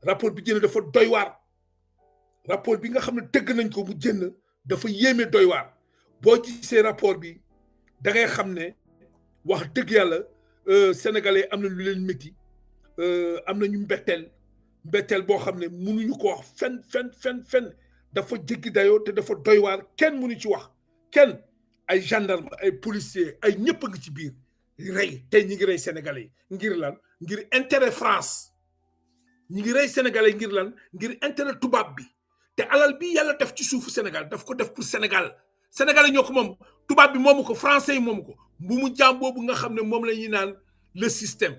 rapport bi jënn dafa doy waar rapport bi nga xam ne tëgg nañ ko mu jënn dafa yéeme doy waar boo gisee rapport bi da ngay xam ne wax dëgg yàlla sénégalais am na lu leen métti am na ñu mbetteel boo xam ne mënuñu ko wax fen dafa jéggi dayoo te dafa doy waar kenn mënu ci wax kenn ay gendarme ay policier ay ñëpp a ngi ci biir rey tey ñi ngi rey sénégalais ngir lan ngir intérêt France ñi ngi rey sénégalais ngir lan ngir intérêt tubaab bi te alal bi yàlla def ci suufu Sénégal daf ko def pour Sénégal sénégalais ñoo ko moom tubaab bi moomu ko français yi moomu ko bu mu jaam boobu nga xam ne moom la ñuy naan le système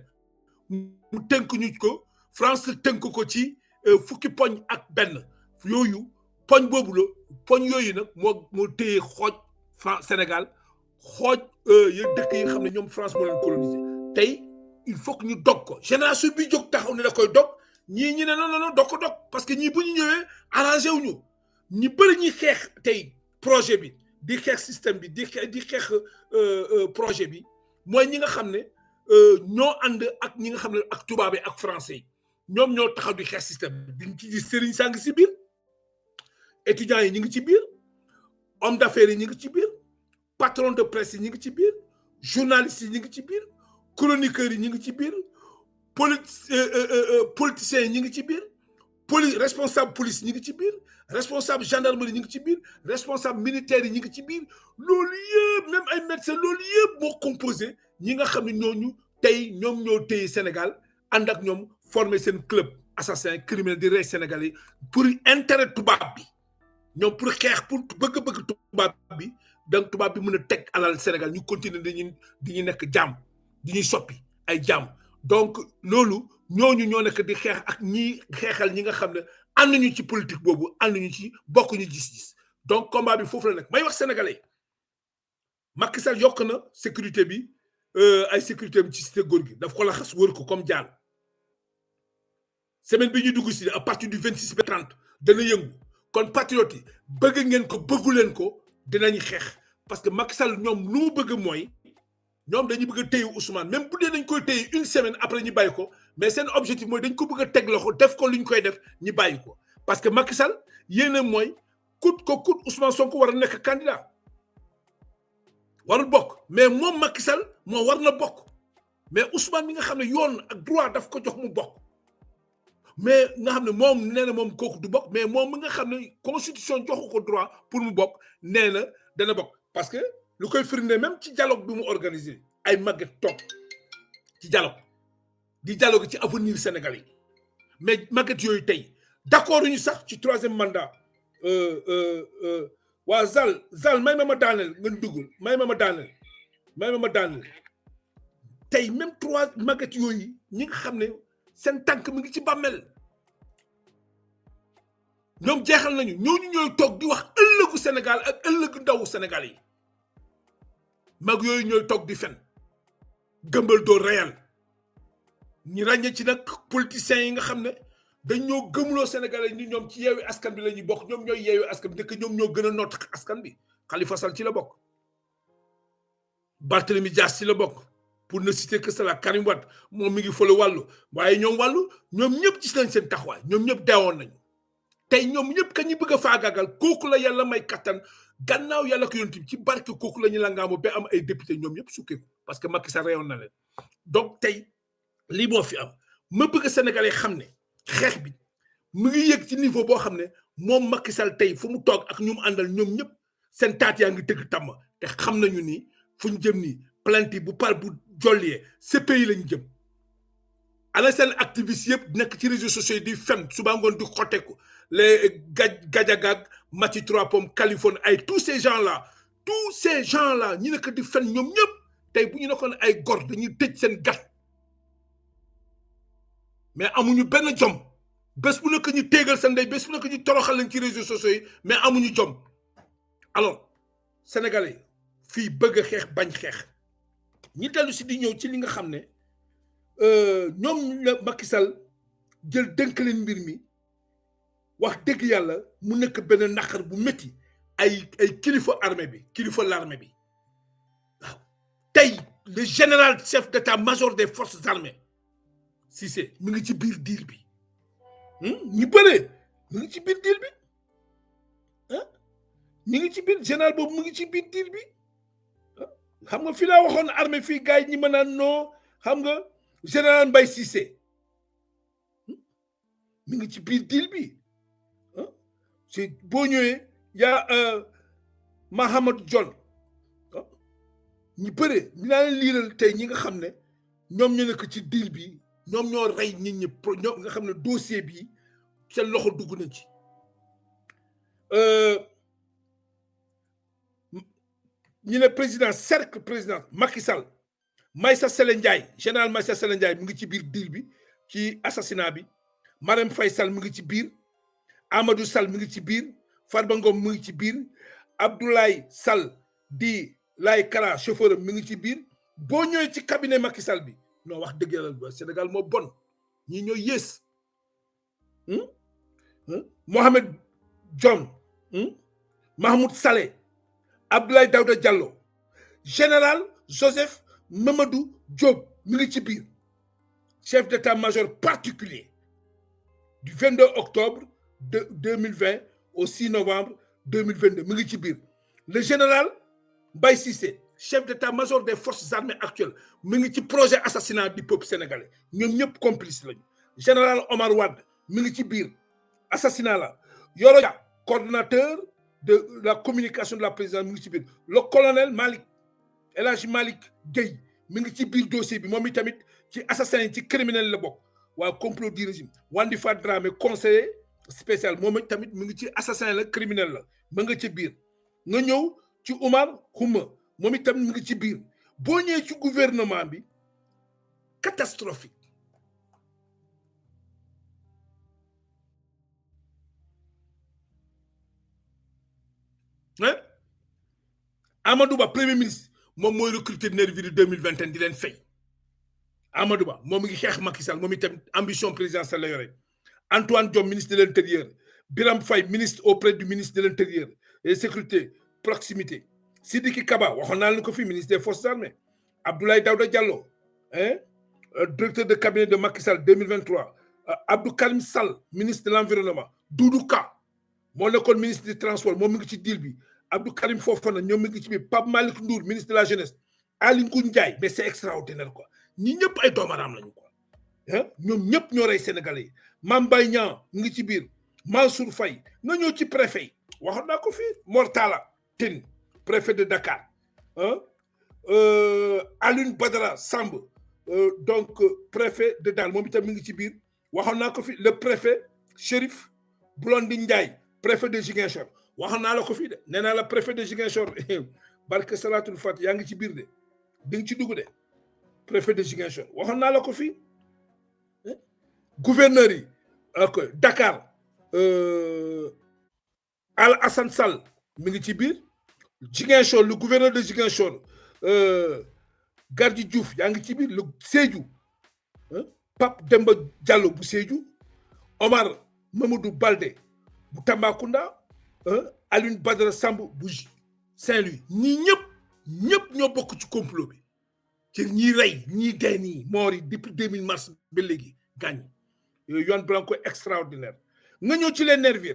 mu tënk ñu ko France tënk ko ci fukki poñ ak benn yooyu poñ boobu la poñ yooyu nag moo téye xooj Sénégal xooj dëkk yi nga xam ne ñoom France moo leen colonisé tey il faut que ñu dog ko génération bi jóg taxaw ne da koy dog ñii ñi ne non dog ko dog parce que ñii bu ñu ñëwee arrangé wu ñu ñi bëri ñuy xeex tey projet bi di xeex système bi di xeex projet bi mooy ñi nga xam ne ñoo ànd ak ñi nga xam ne ak tubaab yi ak français yi ñoom ñoo taxaw di xeex système bi diñ ci gis sëriñ saa ngi ci biir étudiants yi ñu ngi ci biir homme d'affaires yi ñu ngi ci biir patron de presse yi ñu ngi ci biir journalistes yi ñu ngi ci biir chroniqueurs yi ñu ngi ci biir politiciens yi ñu ngi ci biir responsable police ñu ngi ci biir responsable gendarmerie ñu ngi ci biir responsable militaire yi ñu ngi ci biir loolu yëpp même ay médecins loolu yëpp moo composé ñi nga xam ne ñooñu tey ñoom ñoo téye Sénégal ànd ak ñoom former seen club assassin criminel di rey Sénégalais pour intérêt tubaab bi ñoom pour xeex pour bëgg-bëgg tubaab bi donc tubaab bi mën a teg alal Sénégal ñu continuer di ñu nekk jàmm di ñuy soppi ay jàmm donc loolu ñooñu ñoo nekk di xeex ak ñi xeexal ñi nga xam ne ànduñu ci politique boobu ànduñu ci bokkuñu gis-gis donc combat bi foofu la nekk may wax sénégalais Macky Sall yokk na sécurité bi ay sécurité bi ci cité góor gi daf ko la xas wër ko comme jaan semaine bi ñu dugg si à partir du 26 ba 30 dana yëngu kon patriote yi bëgg ngeen ko bëggu leen ko dinañu xeex parce que Macky Sall ñoom lu mu bëgg mooy ñoom dañuy bëgg a téye Ousmane même bu dee dañ koy téye une semaine après ñu bàyyi ko mais seen objectif mooy dañ ko bëgg a teg loxo def ko lu ñu koy def ñu bàyyi ko parce que Macky Sall yéene mooy coûte que coûte Ousmane Sonko war a nekk candidat warul bokk mais moom Macky Sall moo war na bokk mais Ousmane mi nga xam ne yoon ak droit daf ko jox mu bokk mais nga xam ne moom nee na moom kooku du bokk mais moom mi nga xam ne constitution joxu ko droit pour mu bokk nee na dana bokk parce que lu koy firnde même ci dialogue bi mu organisé ay màgget toog ci dialogue di dialogue ci avenir sénégalais mais màgget yooyu tey d'accord ñu sax ci troisième mandat waa Zal may ma daaneel nga duggul may ma daaneel tey même trois màgget yooyu ñi nga xam ne seen tànk mi ngi ci bàmmeel ñoom jeexal nañu ñooñu ñooy toog di wax ëllëgu Sénégal ak ëllëgu ndawu Sénégal yi mag yooyu ñooy toog di fen gëmbal doo réel ñi ràññee ci nag politiciens yi nga xam ne dañ ñoo gëmloo Sénégalais ni ñoom ci yeewi askan bi la ñuy bokk ñoom ñooy yeewi askan bi dëkk ñoom ñoo gën a noot askan bi Khalifa Sall ci la bokk Barthélemy Dias ci la bokk pour ne citer que cela Karim Wade moom mi ngi fële wàllu waaye ñoom wàllu ñoom ñëpp gis nañ seen taxawaay ñoom ñëpp deewoon nañu tey ñoom ñëpp ka ñu bëgg a faagaagal kooku la yàlla may kattan gannaaw yàlla ko yonent bi ci barke kooku la ñu langaamu ba am ay député ñoom ñëpp sukkeeku parce que Macky Sall reyoon na leen donc tey lii moo fi am ma bëgg Sénégalais xam ne xeex bi mu ngi yëg ci niveau boo xam ne moom Macky Sall tey fu mu toog ak ñu mu àndal ñoom ñëpp seen taat yaa ngi tëgg tàmm te xam nañu ni fu ñu jëm nii plainte bu par bu jollee CPI lañu jëm ana seen activiste yëpp nekk ci réseaux sociaux yi di fen suba ngoon di xoteeku les Gadiaga Maty Trois Pommes Californie ay tous ces gens là ñi nekk di fen ñoom ñëpp tey bu ñu nekkoon ay gor dañuy tëj seen gat mais amuñu benn jom bés bu nekk ñu téegal seen ndey bés bu nekk ñu toroxal leen ci réseaux sociaux yi mais amuñu jom alors sénégalais fii bëgg a xeex bañ xeex ñi dellu si di ñëw ci li nga xam ne ñoom la Macky Sall jël dënk leen mbir mi wax dëgg yàlla mu nekk benn naqar bu métti ay kilifa armée bi kilifa l'armée bi waaw tey le général chef d'état-major des forces armées Cissé mu ngi ci biir deal bi ñu bëree mu ngi ci biir deal bi ah ñu ngi ci biir général boobu mu ngi ci biir deal bi xam nga fii laa waxoon armée fii gars yi ñi mën a non xam nga général Mbaye Cissé mi ngi ci biir deal bi c'est boo ñëwee yaa Mahamad John ñu bëree ñu naa leen liiral tey ñi nga xam ne ñoom ñoo nekk ci deal bi ñoom ñoo rey nit ñi ñoom nga xam ne dossier bi seen loxo dugg nañ ci ñu ne président cercle président Macky Sall Maïssa Sélé Ndiaye général Maïssa Sélé Ndiaye mu ngi ci biir deal bi ci assassinat bi Marème Faye Sall mu ngi ci biir Amadou Sall mu ngi ci biir Farba Ngom mu ngi ci biir Abdoulaye Sall di Laye Kara chauffeur mu ngi ci biir boo ñëwee ci cabinet Macky Sall bi non wax dëgg yàlla Sénégal moo bon ñi ñoo yées Mohamed John Mahmoud Saleh Abdoulaye Daouda Diallo général Joseph Mamadou Diop mi ngi ci biir chef d'état-major particulier du 22 octobre 2020 au 6 novembre 2022 mi ngi ci biir le général Mbaye Cissé chef d'état-major des forces armées actuelles mi ngi ci projet assassinat du peuple sénégalais ñoom ñëpp complice lañu général Omar Wade mi ngi ci biir assassinat la Yoro Dia coordonnateur de la communication de la présidence mi ngi ci biir le colonel Malick El Hadji Malick Gueye mi ngi ci biir dossier bi moom itamit ci assassin yi ci criminel la bokk waa complot du régime Wandi Fat Dramé conseiller spécial moom tamit mu ngi ci assassin la criminel la ma nga ci biir nga ñëw ci Oumar Xuma moom tamit mu ngi ci biir boo ñëwee ci gouvernement bi catastrophique hein Amadou Ba premier ministre moom mooy recruter nervi de 2021 di leen fay Amadou Ba moom ngi xeex Macky Sall moom itam ambition présidentielle la yore Antoine Diome ministre de l'Intérieur Biram Faye ministre auprès du ministre de l'Intérieur et sécurité proximité Sidiki Kaba waxoon naa leen ko fi ministre des forces armées Abdoulaye Daouda Diallo hein directeur de cabinet de Macky Sall 2023 Abdou Karim Sall ministre de l'environnement Doudou Ka moo nekkoon ministre du transport moom mi ngi ci deal bi Abdou Karim Fofana ñoom mi ngi ci biir Pape Malick Ndour ministre de la jeunesse Aly Ngouille Ndiaye mais c'est extraordinaire quoi ñi ñëpp ay doomaraam lañu quoi hein ñoom ñëpp ñoo rey sénégalais yi Mame Mbaye Niang mi ngi ci biir Mansour Faye nga ñëw ci préfet yi waxoon naa ko fii Mor Talla Tine préfet de Dakar hein Alioune Badara Samb donc préfet de Dal moom itam mi ngi ci biir waxoon naa ko fi le préfet Chérif Blondin Ndiaye préfet de Ziguinchor waxoon naa la ko fii de nee naa la préfet de Ziguinchor barke Salatul Fat yaa ngi ci biir de di nga ci dugg de préfet de Ziguinchor waxoon naa la ko fii gouverneur yi ok Dakar Alassane Sall mi ngi ci biir Ziguinchor le gouverneur de Ziguinchor Gardji Diouf yaa ngi ci biir le Sédhiou Pape Demba Diallo bu Sédhiou Omar Mamadou Baldé bu Tambacounda Alioune Badara Samb bu Saint-Louis ñii ñëpp ñoo bokk ci complot bi ci ñii rey ñii dee nii moor yi depuis 2000 mars ba léegi gaañ Juan Branco extraordinaire nga ñëw ci les nervis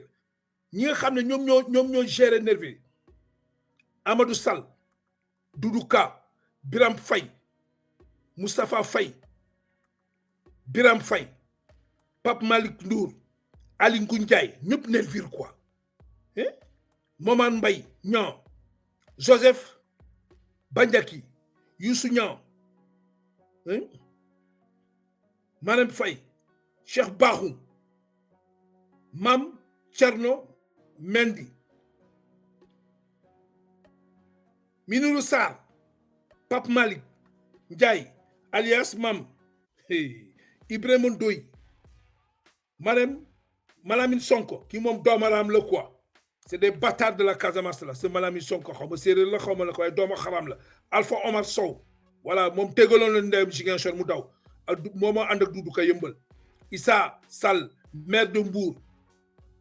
ñi nga xam ne ñoom ñoo gérer nervis Amadou Sall Doudou Ka Biram Faye Moustapha Faye Biram Faye Pape Malick Ndour Aly Ngouille Ndiaye ñëpp nervis quoi Momane Mbaye Niang Joseph Bandiaki Youssou Niang Marème Faye Cheikh Bakhoum Mame Thierno Mendy Minourou Sarr Pape Malick Ndiaye alias Mam Ibrahima Ndoye Malamine Sonko qui moom doomaraam la quoi c'est des bâtards de la Casamance là c'est Malamine Sonko xaw ma séeréer la xaw ma la ko waaye dooma xaram la Alpha Omar Sow voilà moom tegaloon la ndeyam Ziguinchor mu daw moo ma ànd ak Doudou Ka yëmbal Issa Sall maire de Mbour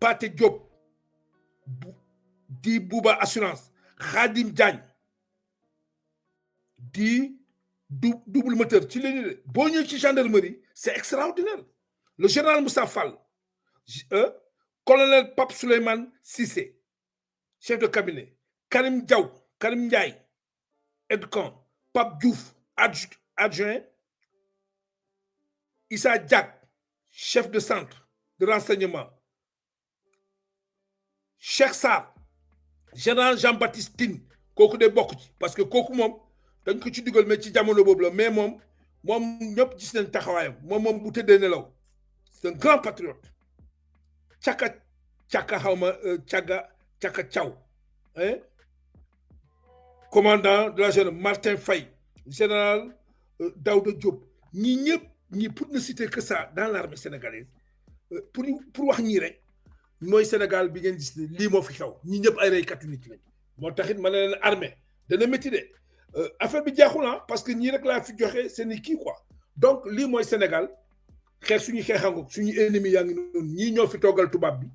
Pathé Diop di Bouba Assurance Khadim Diagne di double moteur ci léegi boo ñëwee ci gendarmerie c'est extraordinaire le général Moussa Fall colonel Pape Souleymane Cissé chef de cabinet Karim Ndiaye aide-camp Pape Diouf adjoint Issa Diak chef de centre de renseignement Cheikh Sarr général Jean-Baptiste Tine kooku de bokk ci parce que kooku moom dañ ko ci dugal mais ci jamono boobu la mais moom ñëpp gis nañ taxawaayam moom bu tëddee nelaw c'est un grand patriote caka xawma caka Thiaw commandant de la gendarmerie Martin Faye général Daouda Diop ñii pour ne citer que ça dans l'armée sénégalaise pour wax ñii rek mooy Sénégal bi ngeen gis lii moo fi xew ñii ñëpp ay reykatu nit lañ moo taxit ma ne leen armée dana métti de affaire bi jeexul parce que ñii rek laa fi joxe seen i kii quoi donc lii mooy Sénégal xeex suñu xeexangoog suñu ennemi yaa ngi noonu ñii ñoo fi toggal tubaab bi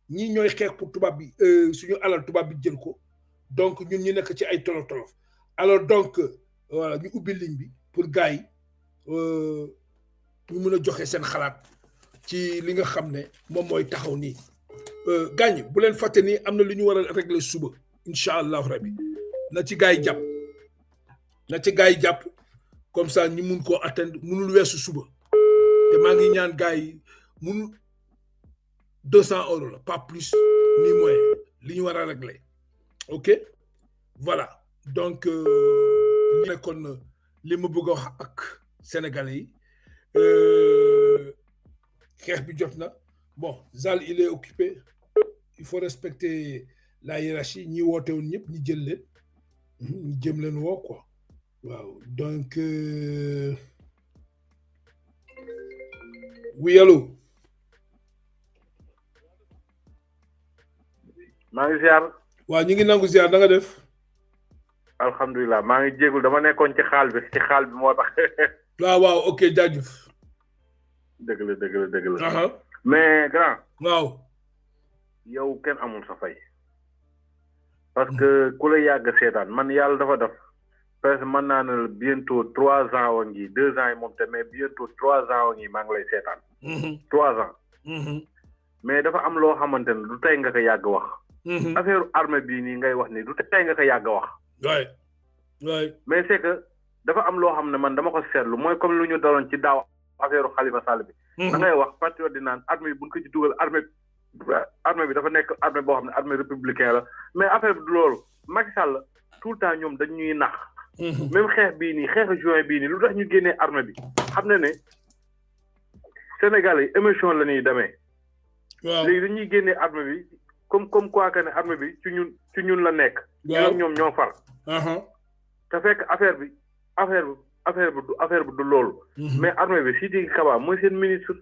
ñii ñooy xeex pour tubaab bi suñu alal tubaab bi jël ko donc ñun ñu nekk ci ay tolof alors donc voilà ñu ubbi ligne bi pour gars yi ñu mën a joxe seen xalaat ci li nga xam ne moom mooy taxaw nii gaañ bu leen fàtte ni am na lu ñu war a régler suba incha allahu rabi na ci gars yi jàpp comme ça ñu mun koo atteindre munul weesu suba te maa ngi ñaan gars yi munul 200 € la pas plus ni moins li ñu war a régler ok voilà donc li nekkoon li ma bëgg a wax ak sénégalais yi xeex bi jot na bon Zal il est occupé il faut respecter la hiérarchie ñi woote woon ñëpp ñi jël leen ñi jëm leen woo quoi waaw donc oui allo maa ngi ziar. waaw ñu ngi nangu ziar da nga def. alhamdulilah maa ngi jéegul dama nekkoon ci xaal bi moo tax. waaw waaw ok jaajëf. dëgg la. mais grand. waaw. yow kenn amul sa fay. parce que ku la yàgg seetaan man yàlla dafa def presque mën naa ne bientôt 3 ans wa ngi 2 ans yi moom te mais bientôt 3 ans wa ngi maa ngi lay seetaan. 3 ans. mais dafa am loo xamante ne du tey nga ko yàgg wax. affaire armée bii nii ngay wax ni du tey nga ko yàgg wax. waay mais c'est que dafa am loo xam ne man dama ko seetlu mooy comme lu ñu daloon ci daaw affaire Khalifa Sall bi. da ngay wax patriote di naan armée bi buñ ko ci dugal armée bi dafa nekk armée boo xam ne armée républicain la mais affaire bi du loolu Macky Sall tout le temps ñoom dañ ñuy nax. même xeex bii nii xeexu juin bii nii lu tax ñu génnee armée bi xam ne Sénégal yi émission la ñuy demee. waaw léegi dañuy génnee armée bi comme quoi que ne armée bi ci ñun la nekk. waaw ñoom ñoo far. te fekk affaire bi du loolu. mais armée bi Sidiki Kaba mooy seen ministre.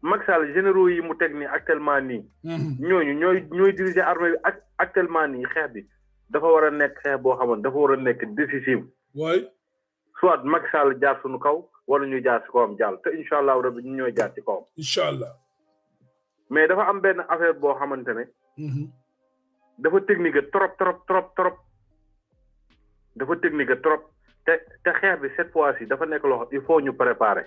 Macky Sall généraux yi mu teg nii actuellement nii. ñooñu ñooy diriger armée bi actuellement nii xeex bi dafa war a nekk xeex boo xamante dafa war a nekk décisif. waay soit Macky Sall jaar suñu kaw wala ñu jaar ci kawam jàll te incha allah rabbi ñu ñooy jaar ci kawam. incha allah. mais dafa am benn affaire boo xamante ne. dafa technique trop. dafa technique trop te xeex bi cette fois-ci dafa nekk loo xam il faut ñu préparer.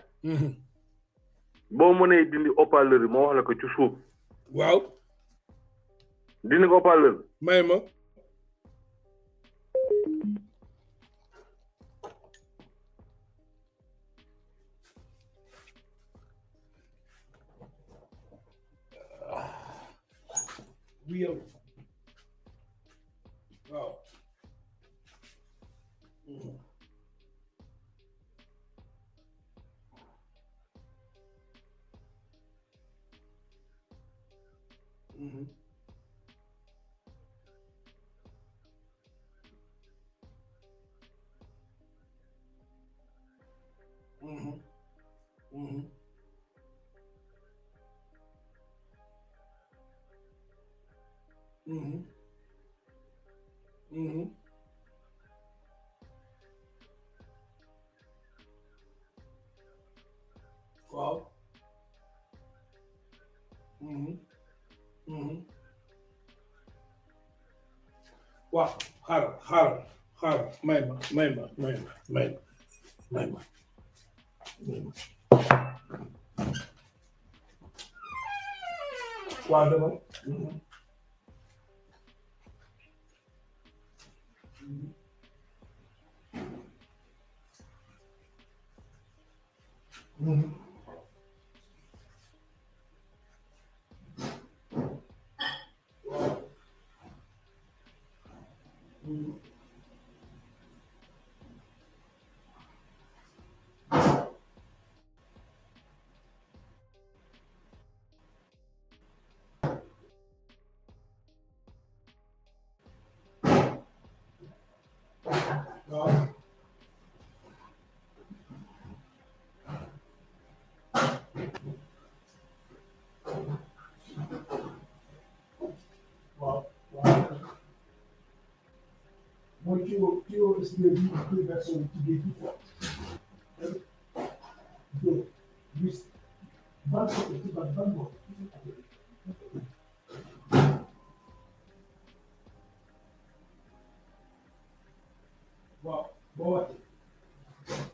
boo mënee dindi haut-parleur bi moo wax la ko ci suuf. waaw. dindi ko haut-parleur. may ma. oui yow. waaw. waaw. waaw xaaral may ma waaw dama mooy kii woo expliqué bi version ci géej gi quoi. donc bis ban côté ci ban bopp. waaw boo wàccee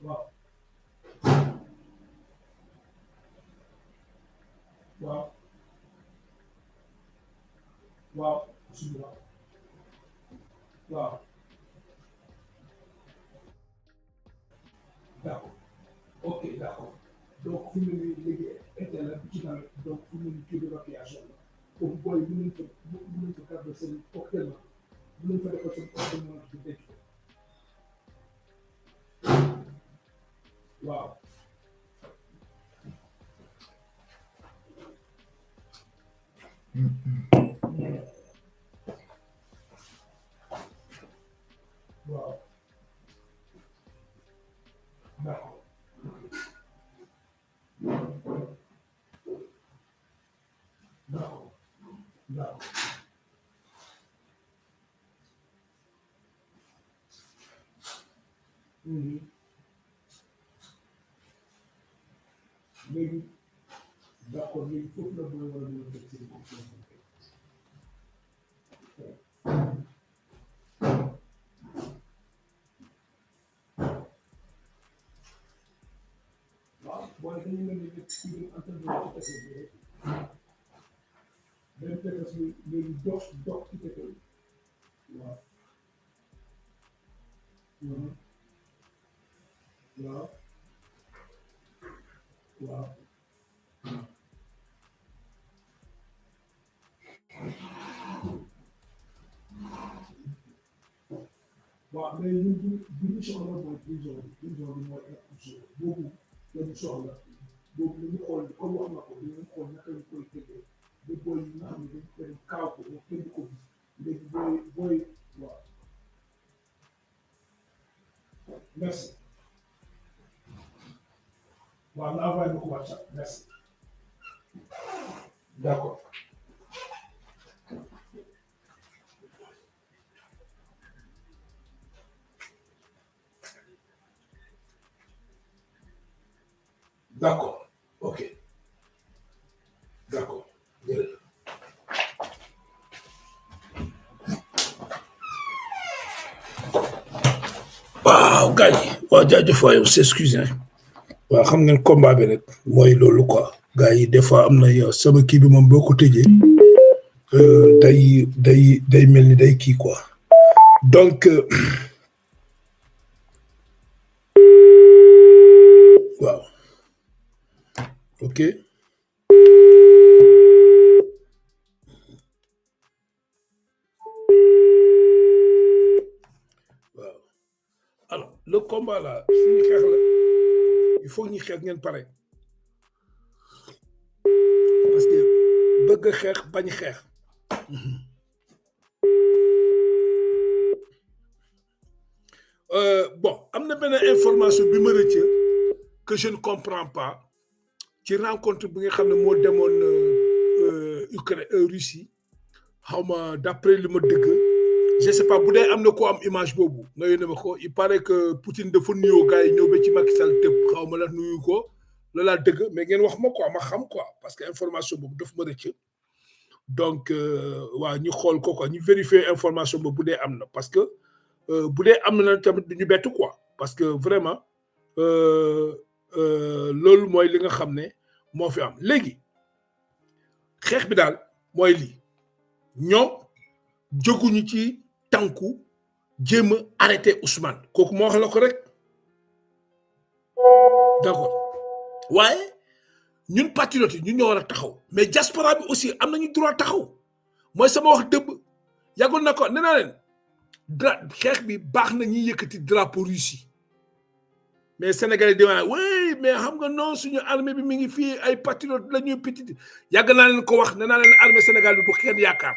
waaw. waaw. waaw suñu waaw. waaw. d'accord ok d'accord donc fu mu ne nii léegi internet bi ci nawet donc fu mu ne nii kii d'évacuation la foofu booy yi mën nañ fa garder seen cocktail la mën nañ fa defal seen cocktail di denc ko waaw Wow. D'accord. D'accord. D'accord. Léegi d'accord léegi foofu la mooy war a mën a def seen waaw booy dañu mel ni nekk ci biir entraînement ci tefes bi rek benn tefes bi léegi dox ci tefes waaw waaw waaw waaw mais ñun bu ñu soxla mooy prison bi mooy expulsion boobu la ñu soxla boobu la ñu xool comme wax na ko dañu xool naka ñu koy tëggee ba booy yi nga xam ne dañu koy kaaw ko ba kenn ko gis léegi booy waaw merci waaw nga envoyé ma ko WhatsApp merci d'accord. D'accord, ok. D'accord. Waaw gars yi waaw jaajëf waay on s'excuse hein waaw xam ngeen combat bi rek mooy loolu quoi gars yi des fois am na yow sama kii bi moom boo ko tëjee day mel ni day kii quoi donc waaw ok waaw alors le combat là suñu xeex la il faut ñu xeex ngeen pare parce que bëgg xeex bañ xeex bon am na benn information bi ma rëcc que je ne comprends pas ci rencontre bi nga xam ne moo demoon Ukraine Russie xaw ma d'après li ma dëgg je sais pas bu dee am na ko am image boobu nga yónnee ma ko il paraît que Poutine dafa nuyoo gars yi ñëw ba ci Macky Sall tëb xaw ma la nuyu ko la laa dëgg mais ngeen wax ma quoi ma xam quoi parce que information boobu daf ma rëcc donc waaw ñu xool ko quoi ñu vérifier information boobu bu dee am na parce que bu dee am na tamit du ñu bett quoi parce que vraiment loolu mooy li nga xam ne moo fi am léegi xeex bi daal mooy lii ñoom jóguñu ci tànku jéem a arrêté Ousmane kooku moo wax la ko rek d'accord waaye ñun patriotes yi ñun ñoo war a taxaw mais diaspora bi aussi am nañu droit taxaw mooy sama wax dëbb yàggoon na ko nee naa leen xeex bi baax na ñuy yëkkati drapeau Russie mais Sénégalais di wax oui mais xam nga non suñu armée bi mi ngi fii ay patriotes la ñuy petit yàgg naa leen ko wax nee naa leen armée Sénégal bi bu kenn yaakaar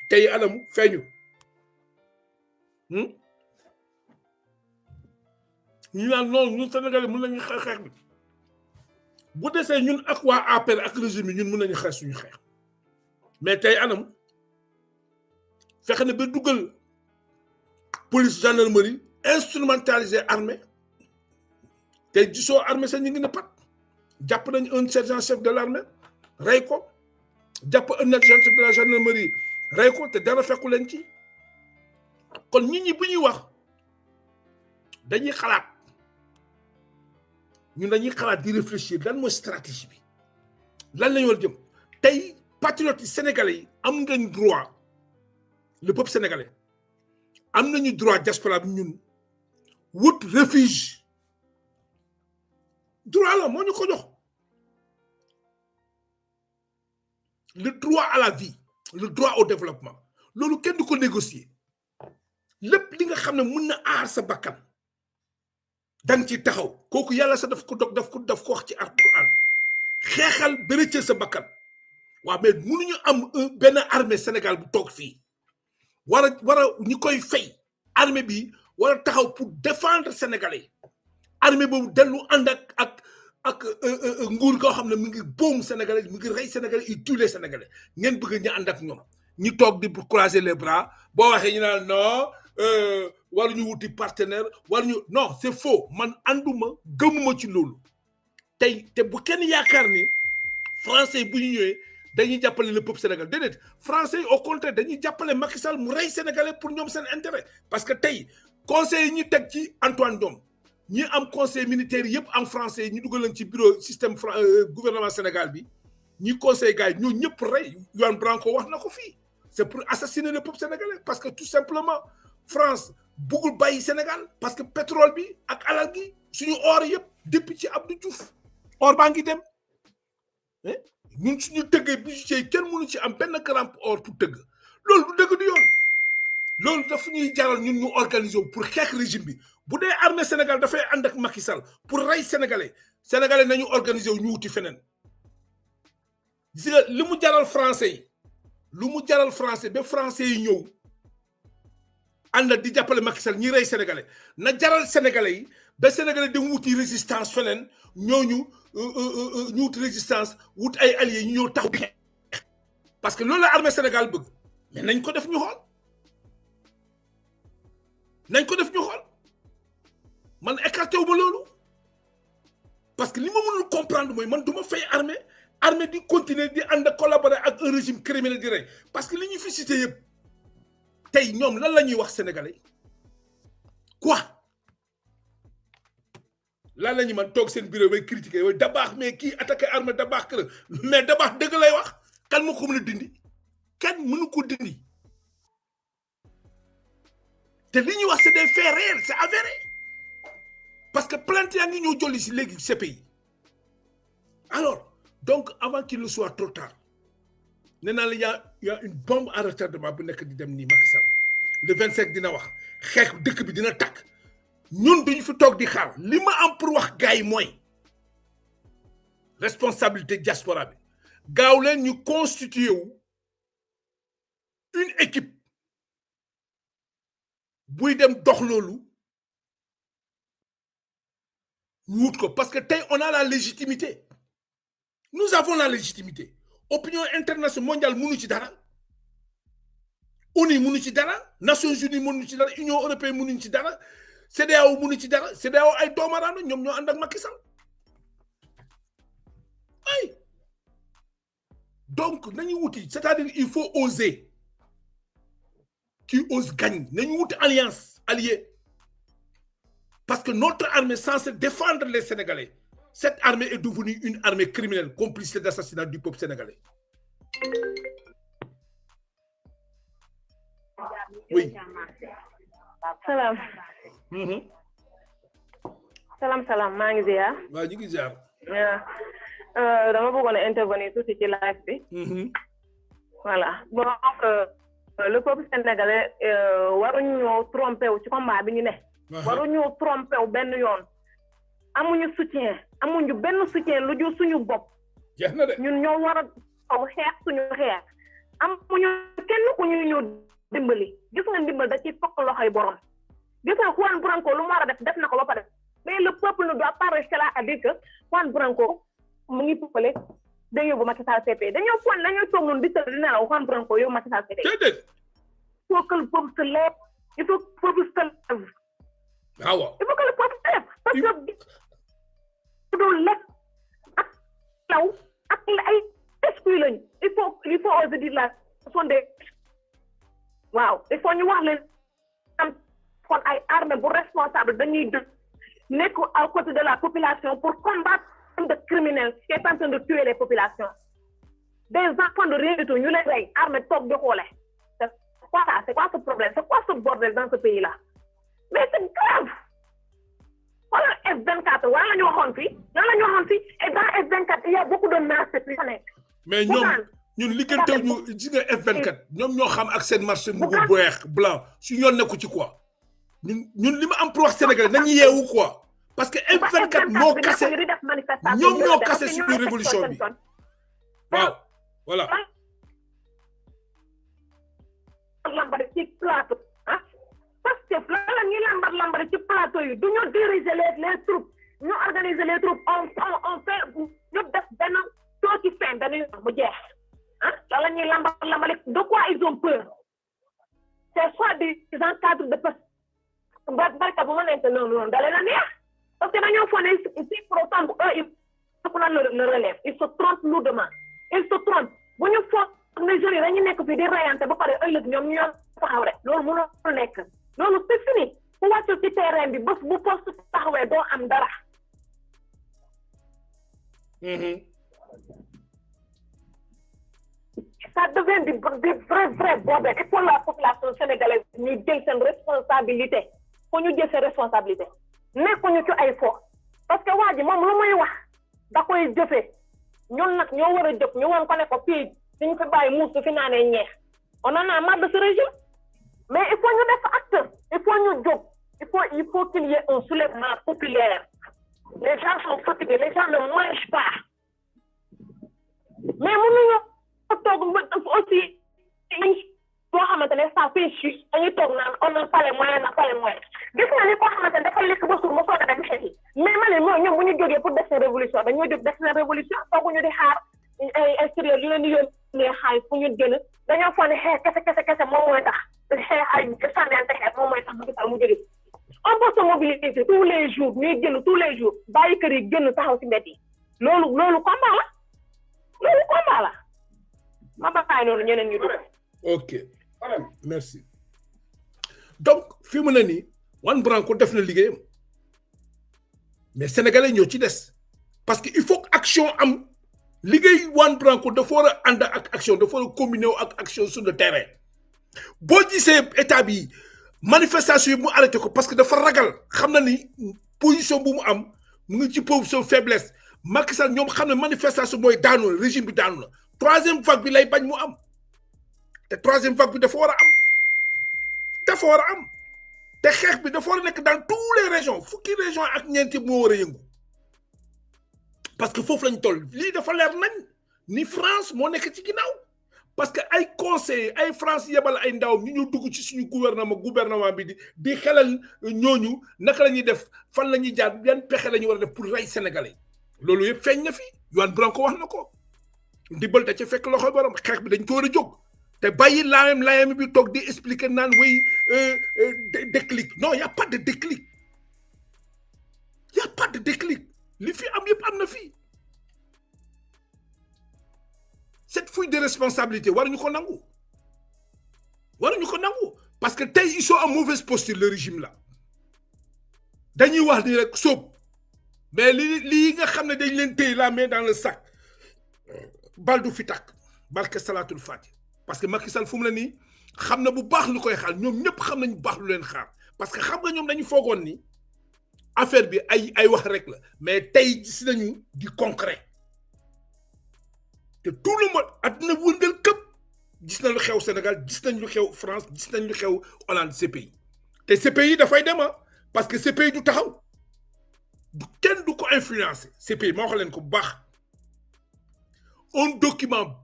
tey anam feeñu ñu naan noonu ñun Sénégalais mën nañu xeex bi bu desee ñun ak waa APR ak régime yi ñun mën nañu xeex suñu xeex mais tey anam fexe na ba dugal police gendarmerie instrumentalisé armée tey gisoo armée sax ñu ngi ne pat jàpp nañu un sergent chef de l'armée rey ko jàpp un adjudant chef de la gendarmerie rey ko te dara fekku leen ci kon nit ñi bu ñuy wax dañuy xalaat ñun dañuy xalaat di réfléchir lan mooy stratégie bi lan la ñu war jëm tey patriotes yi sénégalais yi am ngeen droit le peuple sénégalais am nañu droit diaspora bi ñun wut refuge droit la moo ñu ko jox le droit à la vie le droit au développement loolu kenn du ko négocier lépp li nga xam ne mën na aar sa bakkan dang ci taxaw kooku yàlla sa daf ko wax ci alquran xeexal bërëcee sa bakkan waaw mais mënuñu am benn armée Sénégal bu toog fii war a ñu koy fay armée bi war a taxaw pour défendre sénégalais armée boobu dellu ànd ak nguur goo xam ne mu ngi boom sénégalais mu ngi rey sénégalais il tue les sénégalais ngeen bëgg ñu ànd ak ñoom ñu toog di pour croiser les bras boo waxee ñu naan non waruñu wuti partenaire waruñu non c'est faux man ànduma gëmuma ci loolu tey te bu kenn yaakaar ni français bu ñu ñëwee dañuy jàppale le peuple sénégalais déedéet français au contraire dañuy jàppale Macky Sall mu rey sénégalais pour ñoom seen intérêt parce que tey conseil yi ñu teg ci Antoine Diome ñi am conseil militaire yëpp en français ñu dugal leen ci bureau système gouvernement Sénégal bi ñi conseil gars yi ñoo ñëpp rey Juan Branco wax na ko fii c'est pour assassiner le peuple sénégalais parce que tout simplement France bëggul bàyyi Sénégal parce que pétrole bi ak alal gi suñu or yëpp depuis ci Abdou Diouf or baa ngi dem ñun suñu tëggee bijoutier kenn mënu ci am benn gramme or pour tëgg loolu du dëgg du yoon loolu dafa ñuy jaral ñun ñu organiser wu pour xeex régime bi bu dee armée Sénégal dafay ànd ak Macky Sall pour rey sénégalais nañu organiser wu ñu wuti feneen gis nga li mu jaral français yi lu mu jaral français ba français yi ñëw ànd di jàppale Macky Sall ñi rey sénégalais na jaral sénégalais yi ba sénégalais dem wuti résistance feneen ñooñu ñu wut résistance wut ay alliés ñu ñëw taxaw parce que loolu la armée Sénégal bëgg mais nañ ko def ñu xool man écarté wu ma loolu parce que li ma mënul comprendre mooy man du ma fay armée di continuer di ànd collaborer ak un régime criminel di rey parce que li ñu fi cité yëpp tey ñoom lan la ñuy wax sénégalais quoi lan la ñu man toog seen bureau bay critiquer way Dabakh mais kii attaqué armée Dabakh kër mais Dabakh dëgg lay wax kan moo ko mën a dindi kenn mënu ko dindi te li ñuy wax c'est des faits réels c'est avéré parce que plainte yaa ngi ñoo jolli si léegi CPI alors donc avant qu'il ne soit trop tard nee naa la y a une bombe à retardement bu nekk di dem nii Macky Sall le 25 dina wax xeex dëkk bi dina tàkk ñun duñu fi toog di xaar li ma am pour wax gars yi mooy responsabilité diaspora bi gaaw leen ñu constitué wu une équipe buy dem dox loolu ñu wut ko parce que tey on a la légitimité nous avons la légitimité opinion internationale mondiale mënu ci dara ONU mënu ci dara Nations Unies mënu ci dara Union européenne mënuñ ci dara CEDEAO mënu ci dara CEDEAO ay doomaraam ñoom ñoo ànd ak Macky Sall ay donc nañu wuti c'est-à-dire il faut oser qui ose gagne nañu wuti alliance alliée parce que notre armée censée défendre les Sénégalais cette armée est devenue une armée criminelle complice d'assassinat du peuple sénégalais. Oui. Salam. Salam maa ngi ziar. waaw ñu ngi ziar. dama bëggoon a intervenir tuuti ci live bi. voilà donc le peuple sénégalais waruñu trompé wu ci combat bi ñu ne. waruñu trompé wu benn yoon. amuñu soutien amuñu benn soutien lu ju suñu bopp. jeex na de ñun ñoo war a xeex suñu xeex. amuñu kenn ku ñu ñëw dimbali gis nga dimbal da ciy fokk loxoy borom. gis nga Juan Branco lu mu war a def na ko ba pare mais le peuple ne doit pas rester là à dire que Juan Branco mu ngi puppale day yóbbu Macky Sall CP dañoo toog noonu di tëdd di nelaw Juan Branco yóbbu Macky Sall CP. déedéet. il faut que le peuple se lève il faut que le peuple se lève. waaw. il faut que le peuple se lève parce que du lekk ak law ak ay exclus lañu il faut oser dire la sont des waaw il faut ñu wax leen am kon ay armée bu responsable dañuy jóg nekk à côté de la population pour combattre de criminels qui est en train de tuer les populations des enfants de rien du tout ñu leen rey armée toog di xoole c'est quoi ça c'est quoi ce problème c'est quoi ce bordel dans ce pays là mais c'est grave wala F24 wala la ñu waxoon fii et dans F24 il y a beaucoup de narcissistes yu fa nekk mais ñun liggante ñu gis nga F24 ñoom ñoo xam ak seen marché bu weex blanc su yoon nekku ci quoi ñun li ma am pour wax Sénégal nañu yeewu quoi parce que F24 moo kase ñoom ñoo kase suñu révolution bi waaw voilà lambar ci plateau ah parce que la ñuy lambar ci plateau yi du ñu diriger les troupes ñu organiser les troupes on fait ñu def benn soo ci fin dañuy mu jeex ah la ñuy lambar de quoi ils ont peur c'est soit des encadres de personnes barka bu ma nekk noonu dalee na neex parce que dañoo foog ne si pour autant eux ils le relève ils se trompent lourdement ils se trompent bu ñu foog ne jeunes yi dañuy nekk fii di rayante ba pare ëllëg ñoom ñoo taxaw rek loolu mënul nekk loolu c'est fini ku wàcc ci terrain bi bés bu poste taxawee doo am dara. Ça devient des vrais bordel. Et pour la population sénégalaise ñu jël seen responsabilité pour ñu jël seen responsabilité nekkuñu ci ay fo parce que waa ji moom lu muy wax da koy jëfee ñun nag ñoo war a jóg ñu woon ko ne ko fii suñu fi bàyyi muus su fi naanee ñeex on en a marre de ce régime mais il faut ñu def acte il faut ñu jóg il faut qu'il y ait un soulèvement populaire les gens sont fatigués les gens ne mangent pas mais mënuñu toog aussi boo xamante ne ça fait chier dañuy toog naan on n'a pas les moyens gis nga ni koo xamante ne dafa lekk ba suur ba soog a dem xeex yi mais ma ne ñoom bu ñu jógee pour def seen révolution dañoo jóg def seen révolution tooguñu di xaar ay extérieur yu leen di yónnee xaalis fu ñu gën dañoo foog ne xeex kese moom mooy tax xeex ay sànnante xeex moom mooy tax mu gisal mu jóge on peut se mobiliser tous les jours ñuy génn tous les jours bàyyi kër yi génn taxaw ci mbedd yi loolu combat la ma bàyyi noonu ñeneen ñu dugg. ok merci donc fi mu ne nii Juan Branco def na liggéeyam mais sénégalais ñoo ci des parce que il faut que action am liggéey Juan Branco dafa war a ànd ak action dafa war a combiner ak action sur le terrain boo gisee état bi manifestation yi mu arrêté ko parce que dafa ragal xam na ni position bu mu am mu ngi ci position faiblesse Macky Sall ñoom xam ne manifestation mooy daanu la régime bi daanu la troisième vague bi lay bañ mu am te troisième vague bi dafa war a am te xeex bi dafa war a nekk dans tous les régions fukki région ak ñeenti moo war a yëngu parce que foofu lañ toll lii dafa leer nañ ni France moo nekk ci ginnaaw parce que ay conseil ay France yebal ay ndaw ñu dugg ci suñu gouvernement bi di xelal ñooñu naka la ñuy def fan la ñuy jaar yan pexe la ñu war a def pour rey sénégalais loolu yëpp feeñ na fi Juan Branco wax na ko ndimbal da ca fekk loxo borom xeex bi dañ ko war a jóg te bàyyi laayam bi toog di expliquer naan way déclic non y a pas de déclic li fi am yëpp am na fii cette fuite de responsabilité waruñu ko nangu parce que tey ils sont en mauvaise posture le régime là dañuy wax ni rek sóob mais lii nga xam ne dañ leen téye la main dans le sac bal du fi tàkk barke salatul fati parce que Macky Sall fu mu la nii xam na bu baax lu koy xaar ñoom ñëpp xam nañu bu baax lu leen xaar parce que xam nga ñoom dañu foogoon ni affaire bi ay wax rek la mais tey gis nañu di concret te tout le monde àdduna wëndal këpp gis nañ lu xew Sénégal gis nañ lu xew France gis nañ lu xew Hollande CPI te CPI dafay dem parce que CPI du taxaw kenn du ko influencer CPI ma wax leen ko bu baax un document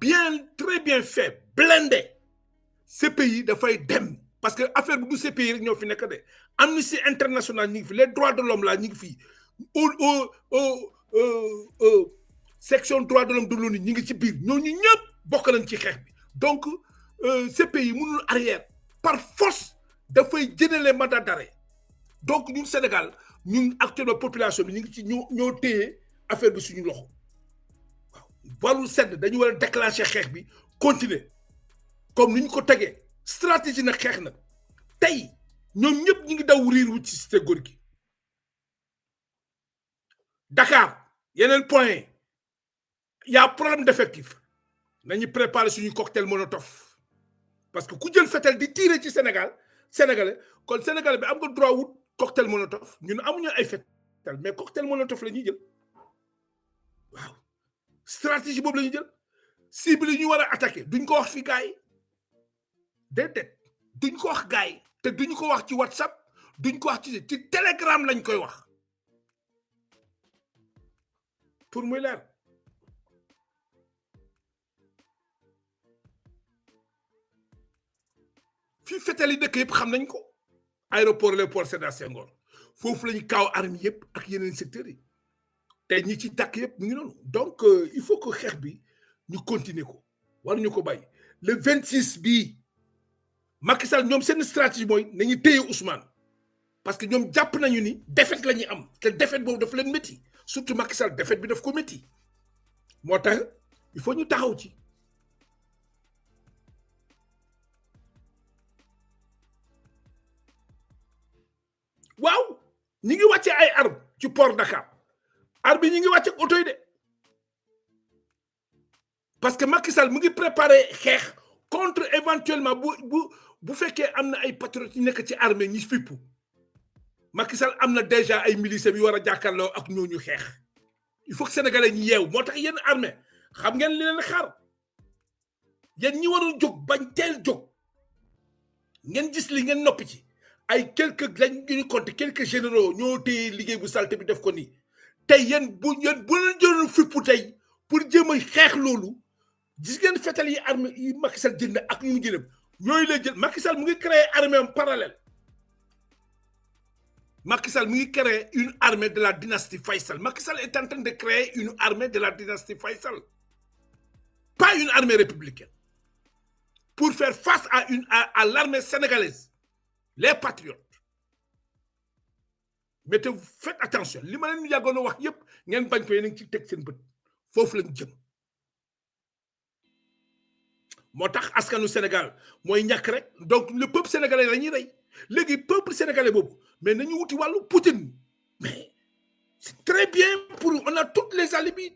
très bien fait blindé CPI dafay dem parce que affaire bi du CPI rek ñoo fi nekk de Amnesty International ñi ngi fi les droits de l'homme là ñi ngi fi section droits de l'homme de l'ONU ñi ngi ci biir ñooñu ñëpp bokk nañ ci xeex bi donc CPI mënul arrière par force dafay jënale mandat d'arrêt donc ñun Sénégal ñun actuellement population bi ñu ngi ci ñoo téye affaire bi suñu loxo waaw warul sedd dañu war a déclencher xeex bi continuer comme ni ñu ko tegee stratégie nag xeex nag tey ñoom ñëpp ñu ngi daw riir wu ci cité góor gi Dakar yeneen point y a problème d'effectif nañu préparer suñu cocktail Molotov parce que ku jël fetel di tirer ci sénégalais kon sénégalais bi am nga droit wut cocktail Molotov ñun amuñu ay fetel mais cocktail Molotov la ñuy jël waaw stratégie boobu la ñuy jël cible yi ñu war a attaquer duñ ko wax fi gars yi déedéet duñ ko wax gars yi te duñ ko wax ci WhatsApp duñ ko wax ci Telegram lañ koy wax pour muy leer fi fétal yi dëkk yëpp xam nañ ko aéroport Léopold Sédar Senghor foofu la ñu kaaw armes yëpp ak yeneen secteurs yi te ñi ci tàkk yëpp mu ngi noonu donc il faut que xeex bi ñu continuer ko waruñu ko bàyyi le 26 bii Macky Sall ñoom seen stratégie mooy nañu téye Ousmane parce que ñoom jàpp nañu ni défaite la ñuy am te défaite boobu dafa leen métti surtout Macky Sall défaite bi daf ko métti moo tax il faut ñu taxaw ci. waaw ñi ngi wàcce ay armes ci port Dakar armes ñi ngi wàcce oto yi de parce que Macky Sall mu ngi préparé xeex contre éventuellement bu fekkee am na ay patriotes yi nekk ci armée ñi fippu Macky Sall am na déjà ay miliciens yu war a jàkkaarloo ak ñooñu xeex il faut que sénégalais ñi yeew moo tax yéen armée xam ngeen li leen xaar yéen ñi warul jóg bañ teel jóg ngeen gis li ngeen noppi ci ay quelques lañ ñu compter quelques généraux ñoo téye liggéey bu salte bi def ko nii tey yéen bu leen jëloon fippu tey pour jéem a xeex loolu gis ngeen fetal yi armée yi Macky Sall jënd ak ñu jëndam yooyu lay jël Macky Sall mu ngi créer armée en parallèle Macky Sall mu ngi créer une armée de la dynastie Faysal Macky Sall est en train de créer une armée de la dynastie Faysal pas une armée républicaine pour faire face à l'armée sénégalaise les patriotes mais faites attention li ma leen yàggoon a wax yépp ngeen bañ ko yéen a ngi ci teg seen bët foofu lañ jëm moo tax askanu Sénégal mooy ñàkk rek donc le peuple sénégalais la ñuy rey léegi peuple sénégalais boobu mais nañu wuti wàllu Poutine mais c'est très bien pour on a toutes les alibis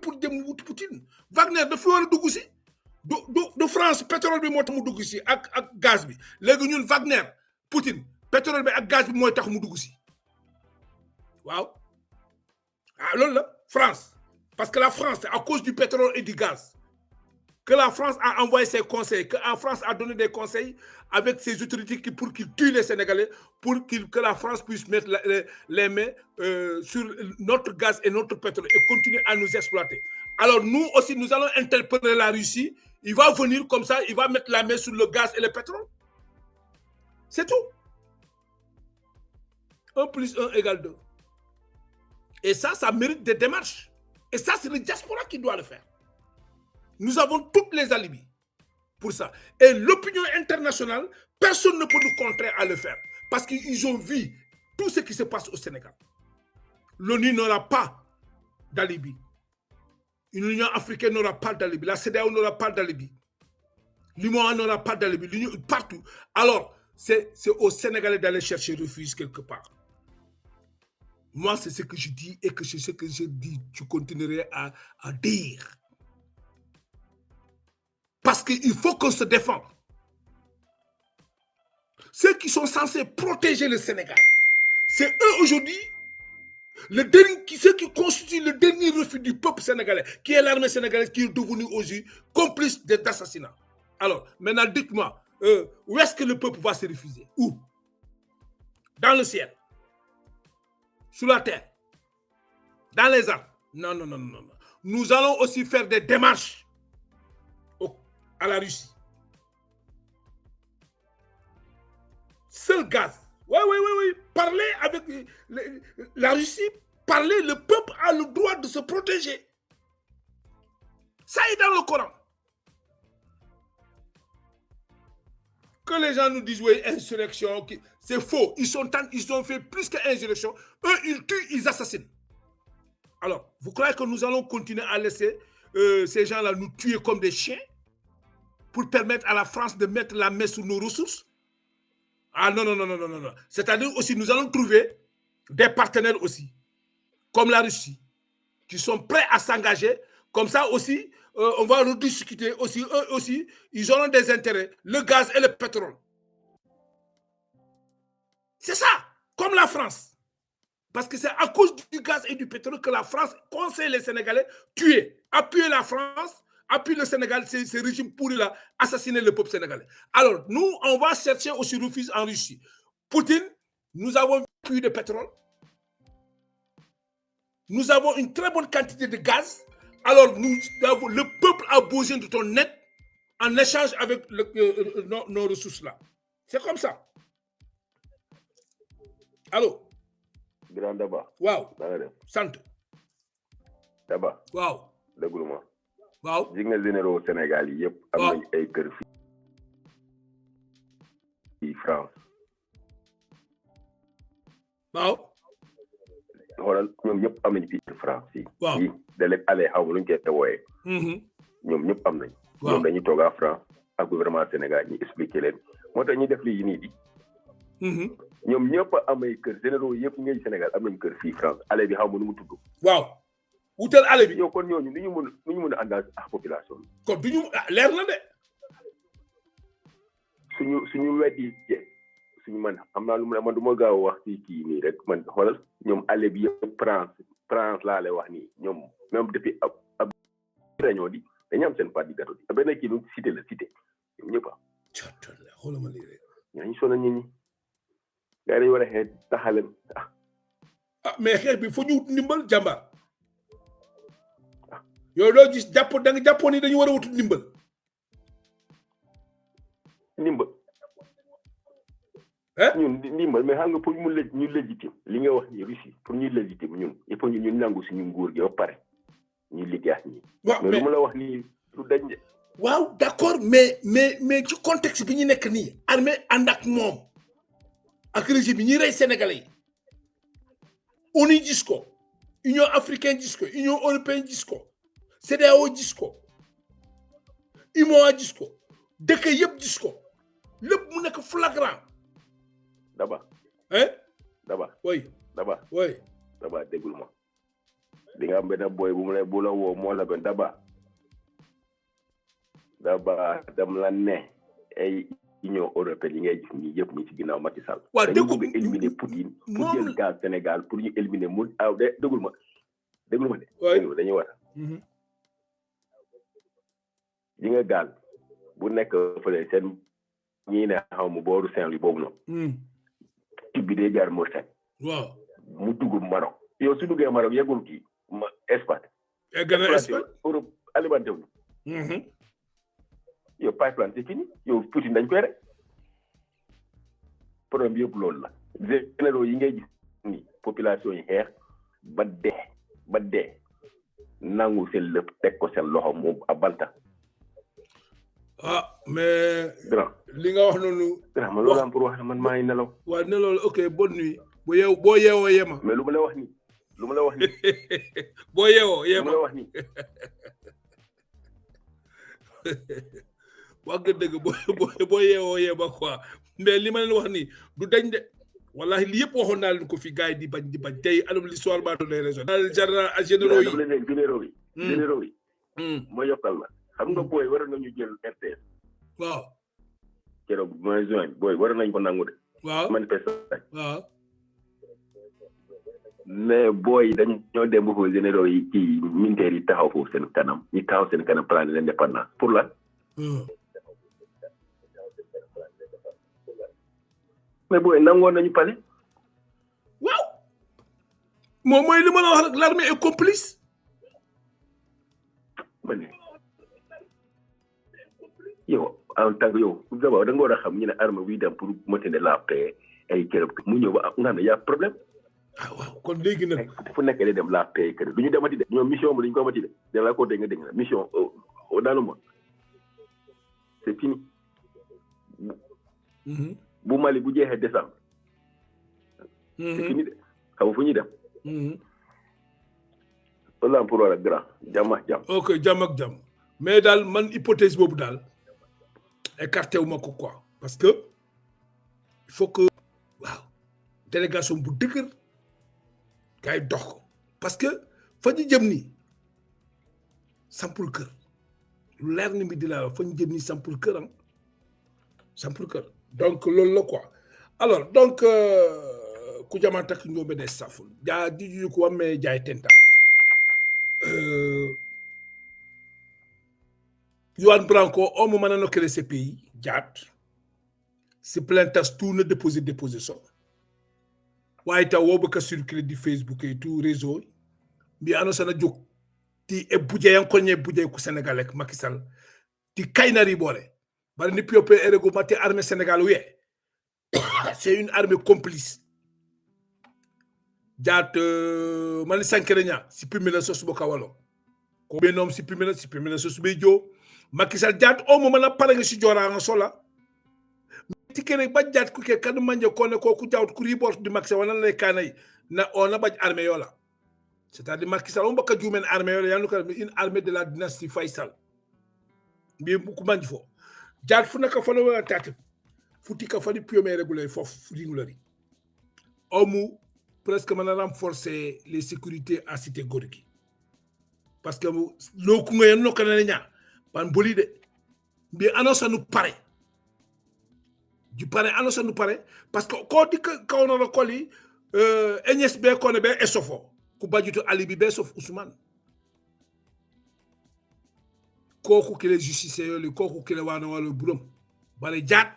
pour dem wuti Poutine Wagner dafa war a dugg si du France pétrole bi moo tax mu dugg si ak gaz bi léegi ñun Wagner Poutine pétrole bi ak gaz bi mooy tax mu dugg si waaw loolu la France parce que la France c'est à cause du pétrole et du gaz que la France a envoyé ses conseils, que la France a donné des conseils avec ses autorités pour qu'ils tuent les Sénégalais, pour que la France puisse mettre les mains sur notre gaz et notre pétrole et continuer à nous exploiter. Alors nous aussi, nous allons interpeller la Russie. Il va venir comme ça, il va mettre la main sur le gaz et le pétrole. C'est tout. 1 + 1 = 2. Et ça mérite des démarches. Et ça, c'est le diaspora qui doit le faire. Nous avons toutes les alibis pour ça. Et l'opinion internationale, personne ne peut nous contrer à le faire. Parce qu'ils ont vu tout ce qui se passe au Sénégal. L'ONU n'aura pas d'alibi. Une Union africaine n'aura pas d'alibi. La CEDEAO n'aura pas d'alibi. L'UMOA n'aura pas d'alibi. Partout. Alors, c'est aux Sénégalais d'aller chercher refuge quelque part. Moi, c'est ce que je dis et que c'est ce que je dis. Je continuerai à dire. Parce qu'il faut qu'on se défende. Ceux qui sont censés protéger le Sénégal, c'est eux aujourd'hui, ceux qui constituent le dernier refuge du peuple sénégalais, qui est l'armée sénégalaise, qui est devenue aujourd'hui complice d'assassinats. Alors, maintenant, dites-moi, où est-ce que le peuple va se refuser? Où? Dans le ciel? Sous la terre? Dans les arbres? Non. Nous allons aussi faire des démarches à la Russie. Seul gaz. Oui. Parlez avec la Russie. Parlez, le peuple a le droit de se protéger. Ça est dans le Coran. Que les gens nous disent, oui, insurrection, c'est faux. Ils ont fait plus qu'insurrection. Eux, ils tuent, ils assassinent. Alors, vous croyez que nous allons continuer à laisser ces gens-là nous tuer comme des chiens pour permettre à la France de mettre la main sur nos ressources? Ah non. C'est-à-dire aussi, nous allons trouver des partenaires aussi, comme la Russie, qui sont prêts à s'engager. Comme ça aussi, on va rediscuter aussi. Eux aussi, ils auront des intérêts, le gaz et le pétrole. C'est ça, comme la France. Parce que c'est à cause du gaz et du pétrole que la France conseille les Sénégalais tuer, appuyer la France, appuyer le Sénégal, ces régimes pourris-là, assassiner le peuple sénégalais. Alors, nous, on va chercher aussi refuge en Russie. Poutine, nous avons plus de pétrole. Nous avons une très bonne quantité de gaz. Alors, le peuple a besoin de ton aide en échange avec nos ressources-là. c'est comme ça. Allô. Grand Daba. Waaw. Da nga def. Sant. Daba. Waaw. Déglu ma. Waaw. Ji nga généraux Sénégal yi yëpp am nañ ay kër fii France. Waaw. Xoolal ñoom ñëpp am nañ fii France yi. Waaw. yi da leen aller xaw ma luñ koy wooyee. ñoom ñëpp am nañ. ñoom dañuy toog à France ak gouvernement Sénégal ñu expliqué leen moo tax ñu def lii nii di. ñoom ñëpp am ay kër généraux yëpp ngay Sénégal am nañ kër fii France aller bi xaw ma nu mu tudd. Waaw. wutal aller bi. yow kon ñooñu nu ñu mën a àndal ak population bi. kon du ñu leer na de. suñu weddi suñu man xam naa lu mu ne man du ma gaaw a wax ci kii nii rek man xoolal ñoom aller bi yëpp France laa lay wax nii ñoom même depuis ab réunion di dañu am seen part di gâteau di benn kii nu cité la cité ñoom ñëpp am. xoolal ma lii rek. ñooñu sonal nit ñi gars yi dañu war a xeex taxaleen mais xeex bi foo ñu wut ndimbal jàmbaar. yow doo gis da nga jàppoon ni dañu war a wut ndimbal. ndimbal. ñun ndimbal mais xam nga pour ñu légitime li nga wax ni Russie pour ñu légitime ñun il faut ñu nangu suñu nguur gi ba pare ñu liggéey ak ñi. waaw mais lu ma la wax nii lu dañ de. waaw d'accord mais ci contexte bi ñu nekk nii. armée ànd ak moom ak régime bi ñuy rey sénégalais yi. ONU gis ko Union africaine gis ko Union européenne gis ko CEDEAO gis ko UMOA gis ko dëkk yëpp gis ko lépp mu nekk flagrant. Daba. Daba. oui. Daba. oui. Daba déglu ma. di nga am benn boy bu la woo moo la benn Daba. Daba dam la ne ay Union européenne yi ngay gis nii yëpp ñu ci ginnaaw Macky Sall. waaw dégg dañu bëgg éliminer Poutine. pour jël gaz Sénégal pour ñu éliminer mu déglu ma de. oui dañuy war. yi nga gaal bu nekk fële seen ñii ne xaw ma booru Saint-Louis boobu noonu. tib bi day jaar Mauritanie. waaw mu dugg Maroc. yow su duggee Maroc yeggul kii Espagne. egg na Espagne Europe alimenté wu. yow pipeline c'est fini yow Poutine dañ koy rek. problème bi yëpp loolu la. généraux yi ngay gis ni population yi xeex ba dee nangu seen lépp teg ko seen loxo moom a banta. mais. grand li nga wax noonu. grand man loolu am pour wax man maa ngi nelaw. waaw ne loolu ok bonne nuit. boo yeewoo yema. mais lu ma la wax nii. boo yeewoo yema lu ma la wax nii. wax nga dëgg boo yeewoo yema quoi mais li ma leen wax nii du dañ de wallahi li yëpp waxoon naa leen ko fi gars yi di bañ tey alum l'histoire baa doon raison. généraux yi généraux yi. ma yokkal la. xam nga booy war nañu jël RTS. waaw. keroog mooy juin booy war nañ ko nangu de. waaw manifestation. waaw. mais booy dañoo dem ba généraux yi kii militaires yi taxaw foofu seen kanam ñu taxaw seen kanam plan de l'indépendance pour lan. mais booy nangoon nañu pale. waaw. moom mooy li ma la wax rek l'armée est complice. yow en tant que yow d'abord da nga war a xam ñu ne arme buy dem pour maintenir la paix ay kër mu ñëw ba nga xam ne y' a problème. waaw kon léegi nag. fu nekk day dem la paix kër du ñu demati de. ñoom mission bi duñu ko amati de. de la côté nga dégg na mission dans le monde c' est fini. bu Mali bu jeexee décembre. c' est fini de xam nga fu ñuy dem. wala pour wala grand jàmm ak jàmm. ok jàmm ak jàmm mais daal man hypothèse boobu daal écarté wu ma ko quoi parce que il faut que waaw délégation bu dëgër kay dox ko parce que fa ñu jëm nii sampul kër lu leer ni mi di la fa ñu jëm nii sampul kër am sampul kër donc loolu la quoi alors donc ku jamantak ñobe des saful ja di ko wamme jaay tenta Juan Branco, au moment où on a ces pays, c'est plein de tout ne déposer ça. Ouais, tu as oublié que circuler du Facebook et tout réseau. Mais on a ça na juk. Ti e budget en konye budget ku Sénégal ak Macky Sall. Ti kaynari bolé. Bari ni piopé erego maté armée Sénégal oué. c'est une armée complice. Jat mani sankerenya supprimer la sos bokawalo. Ko be nom supprimer la sos be jo. Macky Sall jat o mo mana pare ci jora nga sola. Tikere ba jat ku ke kan manje ko ne ko ku jawt ku report di Macky Sall wala lay kanay na on a baj armée yola. C'est-à-dire Macky Sall on baka jumen armée yola yanu ko une armée de la dynastie Faisal. Bi ku manji fo. Jat fu naka fa la wala tatif. Fouti ka fali piomé régulé fof fouti ngulari. Omu presque maintenant renforcer les sécurités à Cité Gorgui. Parce que l'eau qu'on a no canania, pan bolide, bien annonce nous paraît. Du paraît annonce nous paraît parce que quand on a collé NSB qu'on est esofo, qu'on va du tout alibi sauf Ousmane. Koku que les justiciers, le koku que les wana le boulot, balé jat.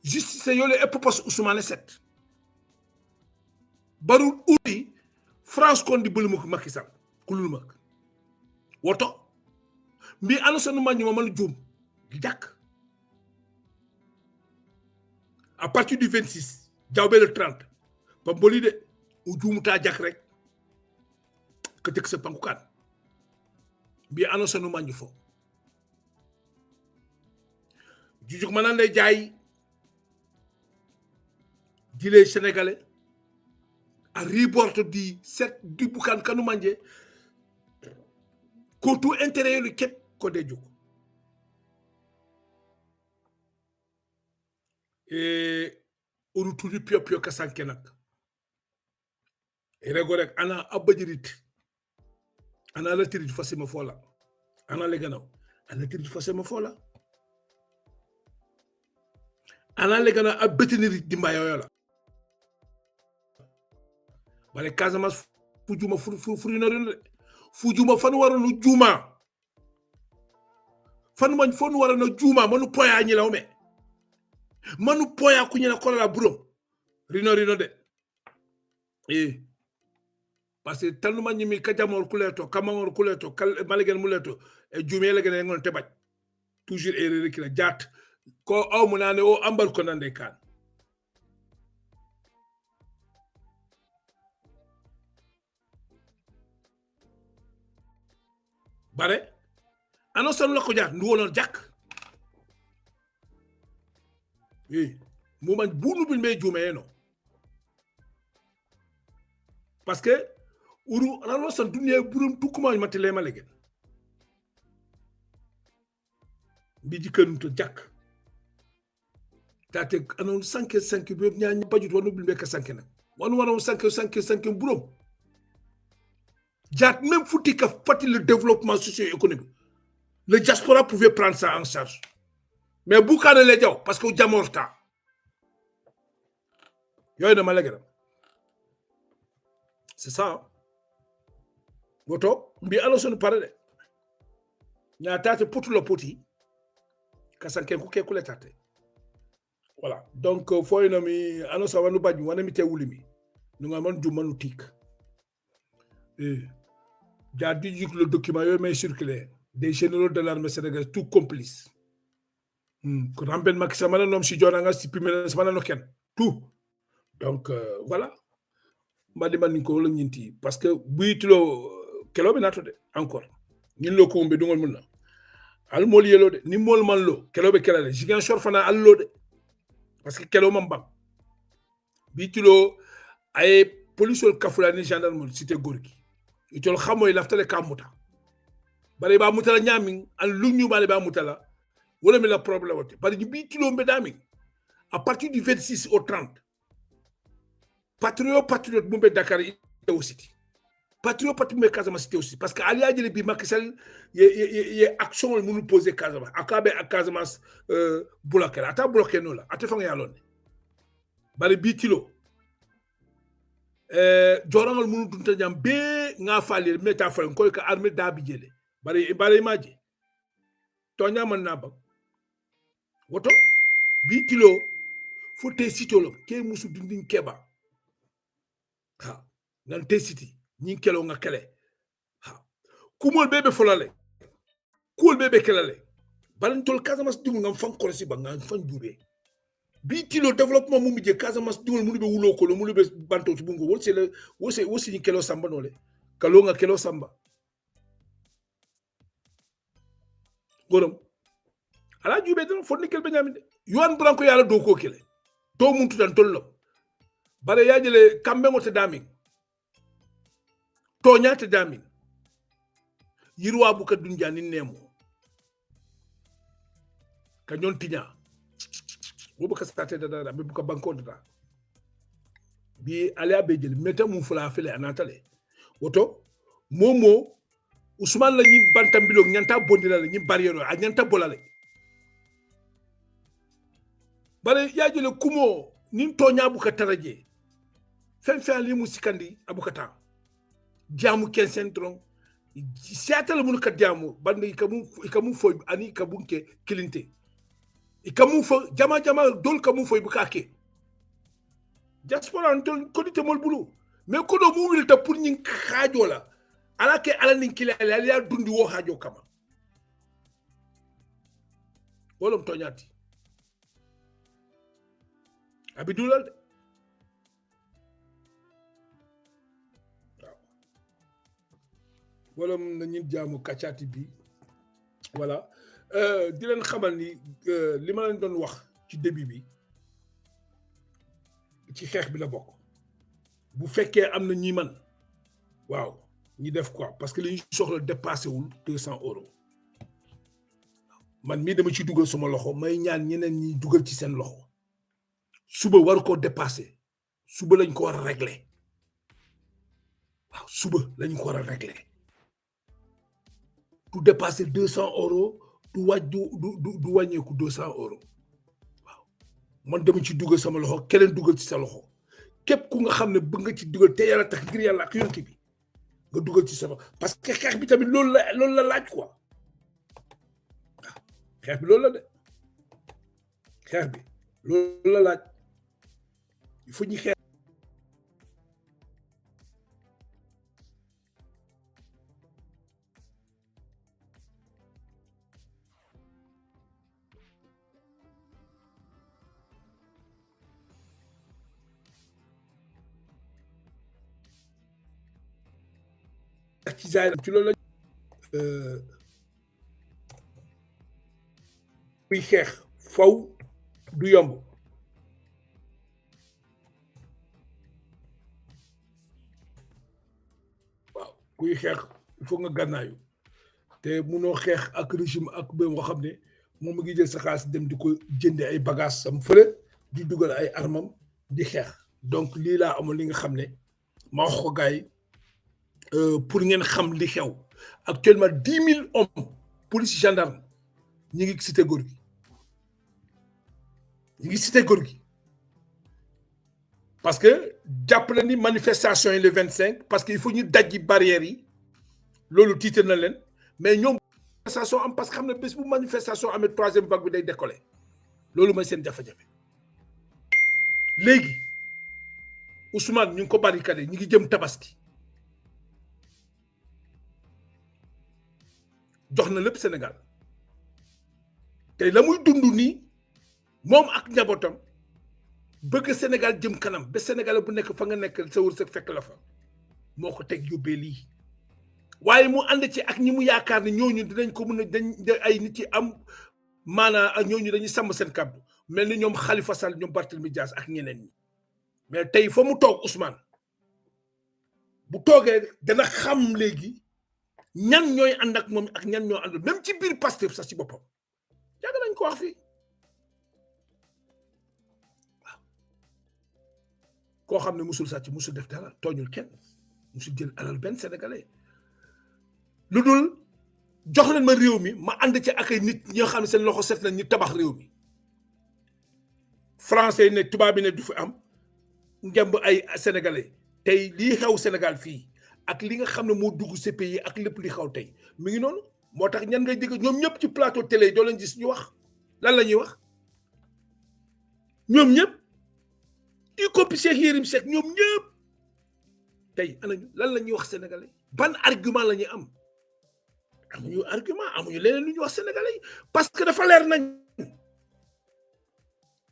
Justice yole e popos Ousmane 7 barul uri France kon di bulu Macky Sall kulul mak woto mbi annonce no magni man djoum jak à partir du 26 diawbe le 30 pa boli de ou djoumuta jak rek ke tek se pankukan mbi annonce no magni fo jujuk manan lay jaay les Sénégalais à rebord du 7 du Boucan Kanou Manje contre intérêt le Kep Kodedjo. Et au retour du Pio Kassankenak. Et Regorek, Anna Abadirit. Anna la tirit face ma fola. Anna Legano. Anna tirit face ma fola. Anna Legano Abetirit di Mayola. Bale Casamance fujuma fujuma fanu waronu juma fanu man fonu waronu juma manu poya ñi lawme manu poya ku ñi la kola burom rino de parce que tanu man ñi mi kajamor kuleto kamangor kuleto kal malegen muleto e jumé la gëna ngon te baj toujours erreur ki la jatt ko aw mu nane o ambal ko nande kan bare annonce la ko jaar ndu wonon jak mo man bunu bil me jume no parce que uru annonce dunya burum tukuma matele malegen bi di kenum to jak tate anon 5 bi ñaan bajut wonu bil me ka 5 nak wonu wonon 5 burum Jat même fouti que fati le développement socio-économique. Le diaspora pouvait prendre ça en charge. Mais Boukane les diaw parce que Jamorta. Yoy na malagram. C'est ça. Goto mbi annonce nous parler. Nya tate pour le poti. Kasanken ko ke tate. Voilà. Donc faut une mi annonce wanu badju wana mi te wulimi. Nous ngamon du manu tik. J'ai dit que le document est circulé des généraux de l'armée sénégalaise, tout complices. Quand on ben Macky Sall nom si joranga si primera semana no ken tout. Donc voilà. Ma demande ko la ñinti parce que buitulo kelo be nato de encore. Ñin lo ko mbe dungol mun na. Al mol yelo de ni mol man lo kelo be kelale jigan shor fana allo de. Parce que kelo mam bam. Buitulo ay police kafulani gendarme cité Gorgui. Itol xamoy laftale ka muta bari ba mutala ñami an luñu bari ba mutala wala mi la problème wote bari bi tilo mbedami à partir du 26 au 30 patriote bu Dakar aussi patriote bu Casamance aussi parce que ali adjele bi Macky Sall ye action mënu poser Casamance akabe Casamance bloquer ata bloquer no la ata fa nga yalone bari bi tilo jorangal munu dunta jam be nga falir meta fal ko ka armée da bi jele bari maji to ñaman na ba woto bi tilo fo te sitolo ke musu dindin keba ha nan te siti ñi kelo nga kele ha kumol bebe folale kul bebe kelale balan tol Casamance dum ngam fan ko si ba ngam fan jube bi tilo développement mu mujjé Casamance dugol mu be wulo ko mu be banto ci bungo wol c'est le wosi ni kelo samba nole kalo nga kelo samba gorom ala jube don fonni kel benyamin de yuan branco yalla do ko kele to muntu dan tollo bare ya jele kambe ngote dami to nyaate dami yirwa bu ka dunja ni nemo ka ñon tiña bu ka state da bu ka banko da bi ala be jël meta mu fula fele anatale woto momo Ousmane la ñi bantam bilo ñanta bondila la ñi barrière a ñanta bolale bare ya jël kumo ni toña bu ka taraje fen fen li mu sikandi abukata jamu ken centron siatal mun ka jamu bandi ikamu foy ani kabunke kilinte ikamu fo jama dol kamu foy bu kake diaspora antol ko dite mol bulu mais ko do mu wilta pour ñi xajo la ala ke ala nin kila ya dundi wo xajo kama wolom toñati abidulal de wolom na ñin jaamu kacati bi voilà di leen xamal ni li ma leen doon wax ci début bi ci xeex bi la bokk bu fekkee am na ñi man waaw ñi def quoi parce que li ñu soxla dépassé wul 200 euros man mii dama ci dugal sama loxo may ñaan ñeneen ñi dugal ci seen loxo suba war ko dépassé suba lañ ko war a régler waaw suba lañ ko war a régler du dépasser 200 euros du wàññeeku 200 euros waaw man dama ci dugal sama loxo keneen dugal ci sa loxo képp ku nga xam ne bëgg nga ci dugal te yàlla tax ngir yàlla ak yonent bi nga dugal ci sa loxo parce que xeex bi tamit loolu la laaj quoi waaw xeex bi loolu la de xeex bi loolu la laaj il faut ñu xeex ci zaay ci loolu la kuy xeex faw du yomb waaw kuy xeex il faut nga gànnaayu te munoo xeex ak régime ak ba nga xam ne moom mu ngi jël sa xaalis dem di ko jënde ay bagages sam fële di dugal ay armam di xeex donc lii laa amoon li nga xam ne ma wax ko gars yi pour ngeen xam li xew actuellement 10 000 hommes police gendarme ñi ngi cité góor gi ñi ngi cité góor gi parce que jàpp na ni manifestation yi le 25 parce que il faut ñu dajji barrières yi loolu tiital na leen mais ñoom manifestation am parce que xam ne bés bu manifestation amee 3e vague bi day décoller loolu mooy seen jafe-jafe léegi Ousmane ñu ngi ko barricadé ñi ngi jëm tabaski jox na lépp Sénégal te la muy dund nii moom ak njabootam bëgg Sénégal jëm kanam ba Sénégal bu nekk fa nga nekk sa wërsëg fekk la fa moo ko teg yóbbee lii waaye mu ànd ci ak ñi mu yaakaar ne ñooñu dinañ ko mën a dañ ay nit yi am maanaa ak ñooñu dañuy sàmm seen kàddu mel ni ñoom Khalifa Sall ñoom Barthélémy Dias ak ñeneen ñi mais tey fa mu toog Ousmane bu toogee dana xam léegi ñan ñooy ànd ak moom ak ñan ñoo ànd même ci biir Pastef sax ci boppam yàgg nañ ko wax fii waaw koo xam ne musul sàcc musul def dara tooñul kenn musul jël alal benn sénégalais lu dul jox leen ma réew mi ma ànd ci ak ay nit ñoo xam ne seen loxo set nañ ñu tabax réew mi français ne tubaab bi ne du fi am ngemb ay sénégalais tey lii xew Sénégal fii ak li nga xam ne moo dugg ci pays ak lépp li xaw tey mi ngi noonu moo tax ñan ngay dégg ñoom ñëpp ci plateau télé doo leen gis ñu wax lan la ñuy wax ñoom ñëpp y compris Cheikh Yérim Seck ñoom ñëpp tey anañu lan la ñuy wax sénégalais ban argument la ñuy am amuñu argument amuñu leneen lu ñuy wax sénégalais parce que dafa leer nañ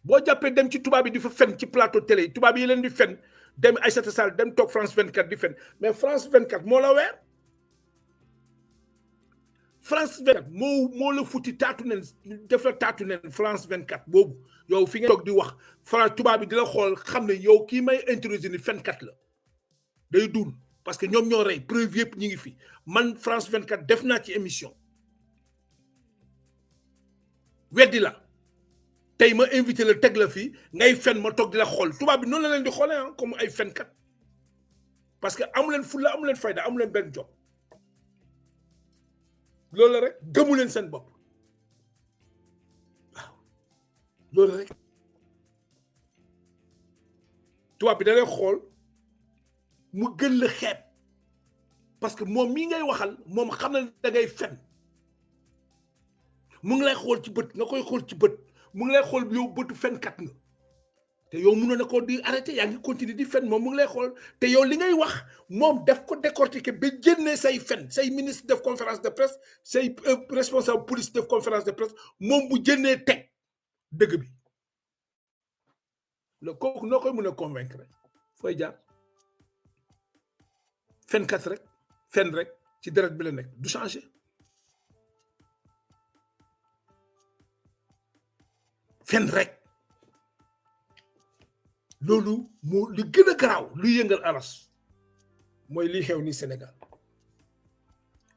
boo jàppee dem ci tubaab bi di fa fen ci plateau télé yi tubaab yi leen di fen dem Aïssata Sall dem toog France 24 di fen mais France 24 moo la weer France 24 moo la futti taatu nen def la taatu nen France 24 boobu yow fi nga toog di wax France tubaab bi di la xool xam ne yow kii may introduire ni fenkat la day dul parce que ñoom ñoo rey preuve yëpp ñi ngi fi man France 24 def naa ci émission weddi la tey ma invité la teg la fii ngay fen ma toog di la xool tubaab bi noonu la leen di xoolee ah comme ay fenkat parce que amu leen fulla amu leen fayda amu leen benn job loolu la rek gëmu leen seen bopp waaw loolu rek tubaab bi da lay xool mu gën la xeeb parce que moom mii ngay waxal moom xam na da ngay fen mu ngi lay xool ci bët nga koy xool ci bët mu ngi lay xool yow bëtu fenkat nga te yow mënoon na ko di arrêté yaa ngi continuer di fen moom mu ngi lay xool te yow li ngay wax moom def ko décortiquer ba génnee say fen say ministre def conférence de presse say responsable police def conférence de presse moom bu génnee teg dëgg bi le kooku noo koy mën a convaincre fooy jaar fenkat rek fen rek ci deret bi la nekk du changer fen rek loolu moo li gën a garaaw luy yëngal aras mooy lii xew ni Sénégal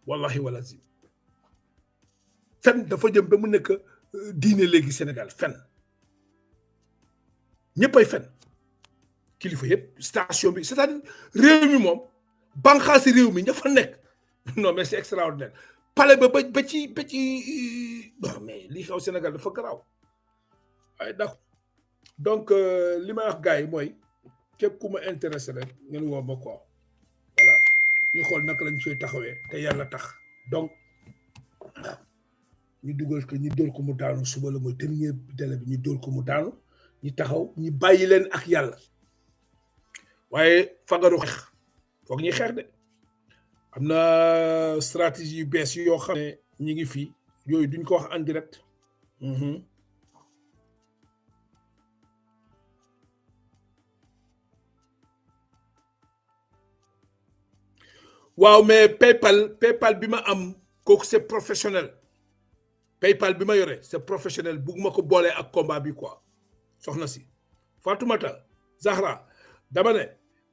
wallahi walazim fen dafa jëm ba mu nekk diine léegi Sénégal fen ñëppay fen kilifa yëpp station bi c'est-à-dire réew mi moom banqaasi réew mi ña fa nekk non mais c'est extraordinaire palais ba ci bon mais lii xew Sénégal dafa garaaw ay d'accord donc li may wax gars yi mooy képp ku ma intéressé rek ngeen woo ma quoi voilà ñu xool naka lañ koy taxawee te yàlla tax donc ñu dugal ko ñu dóor ko mu daanu suba la mooy dernier délai bi ñu dóor ko mu daanu ñu taxaw ñu bàyyi leen ak yàlla waaye fagaru xeex foog ñuy xeex de am na stratégie yu bees yoo xam ne ñi ngi fii yooyu duñ ko wax en direct waaw mais PayPal bi ma am kooku c'est professionnel PayPal bi ma yore c'est professionnel bugguma ko boolee ak combat bi quoi soxna si Fatoumata Zahra dama ne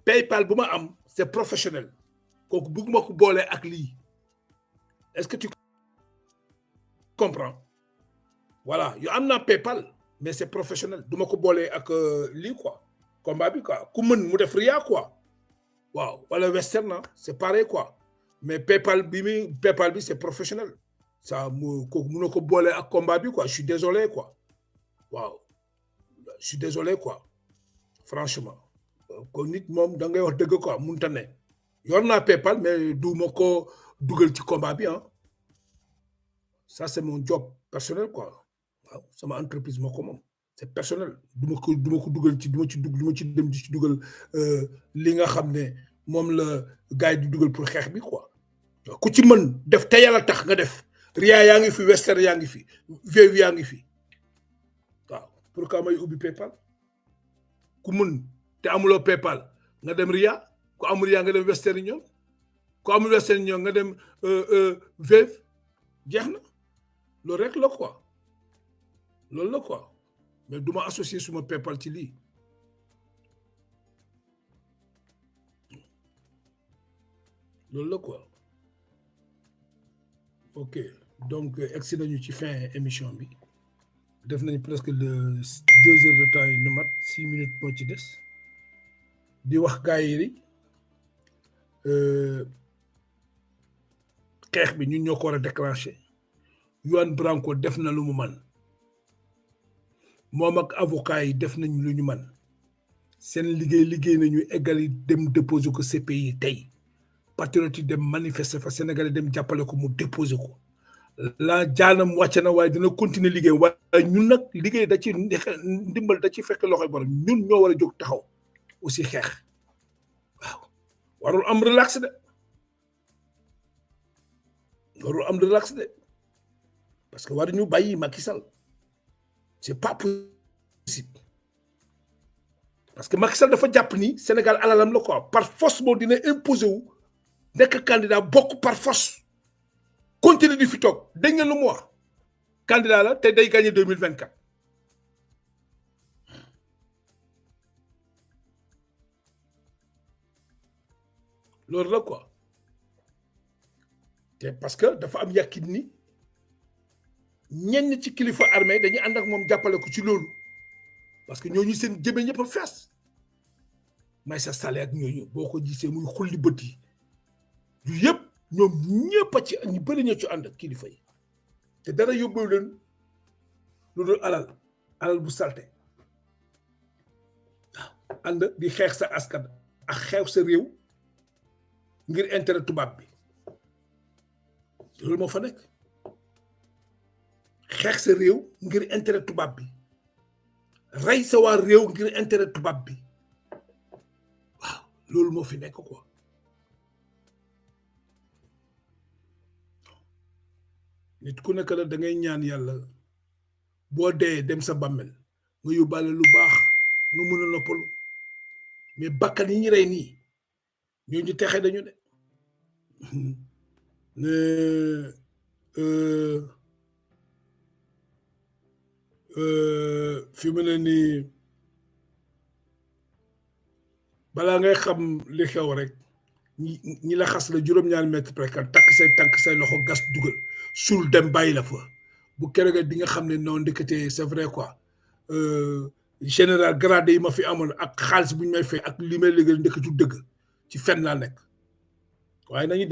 PayPal bu ma am c'est professionnel kooku bugguma ko boolee ak lii est-ce que tu comprends voilà yo am naa PayPal mais c'est professionnel duma ko boolee ak lii quoi combat bi quoi ku mën mu def ria quoi waaw wala Western c'est pareil quoi mais PayPal bi c'est professionnel ça mu kooku mënoo ko boole ak combat bi quoi je suis désolé quoi waaw je suis désolé quoi franchement ko nit moom da ngay wax dëgg quoi mënta ne yor naa PayPal mais du ma ko dugal ci combat bi ça c'est mon job personnel quoi waaw sama entreprise moo ko moom c'est personnel du ma ko dugal ci du ma ci dem di ci dugal li nga xam ne moom la gars yi di dugal pour xeex bi quoi ku ci mën def te yàlla tax nga def Ria yaa ngi fi Western yaa ngi fi Wave yaa ngi fi waaw pourquoi may ubbi PayPal ku mën te amuloo PayPal nga dem Ria ku amul Ria nga dem Western Union ku amul Western Union nga dem Wave jeex na loolu rek la quoi loolu la quoi mais du ma associé suma PayPal ci lii loolu la quoi ok donc egsi nañu ci fin émission bi def nañu presque 2 heures de temps yi na mat 6 minutes moo ci des di wax gars yi xeex bi ñun ñoo ko war a déclencher Juan Branco def na lu mu man moom ak avocat yi def nañ lu ñu man seen liggéey nañu eggali dem déposer ko CPI tey patriote yi dem manifester fa Sénégalais dem jàppale ko mu déposer ko la jaanam wàcce na waaye dina continuer liggéey waaye ñun nag liggéey da ci ndimbal da ci fekk loxoy borom ñun ñoo war a jóg taxaw aussi xeex waaw warul am relax de parce que war ñu bàyyi Macky Sall c'est pas parce que Macky Sall dafa jàpp ni Sénégal alalam la quoi par force moo dina imposer wu nekk candidat bokk par force continue di fi toog dégg ngeen lu mu wax candidat la te day gagné 2024 loolu la quoi te parce que dafa am yàqin ni ñenn ci kilifa armée dañuy ànd ak moom jàppale ko ci loolu parce que ñooñu seen jëmee ñëpp a fees may sa sale ak ñooñu boo ko gisee muy xulli bët yi yu yëpp ñoom ñëpp a ci ñu bëri ñoo ci ànd ak kilifa yi te dara yóbbu leen lu dul alal bu salte waaw ànd di xeex sa askan ak xeex sa réew ngir intérêt tubaab bi loolu moo fa nekk xeex sa réew ngir intérêt tubaab bi rey sa waa réew ngir intérêt tubaab bi waaw loolu moo fi nekk quoi nit ku nekk la da ngay ñaan yàlla boo dee dem sa bàmmel nga yóbbaale lu baax nga mun a noppalu mais bakkan yi ñu rey nii ñooñu texe dañu de fi mu ne nii balaa ngay xam li xew rek ñi la xas la juróom-ñaari mètre prékat takk say tànk say loxo gas dugal suul dem bàyyi la fa bu keroog di nga xam ne non ndekete c'est vrai quoi général gradé yi ma fi amoon ak xaalis bu ñu may fay ak li may liggéey ndekketu dëgg ci fen laa nekk waaye nañu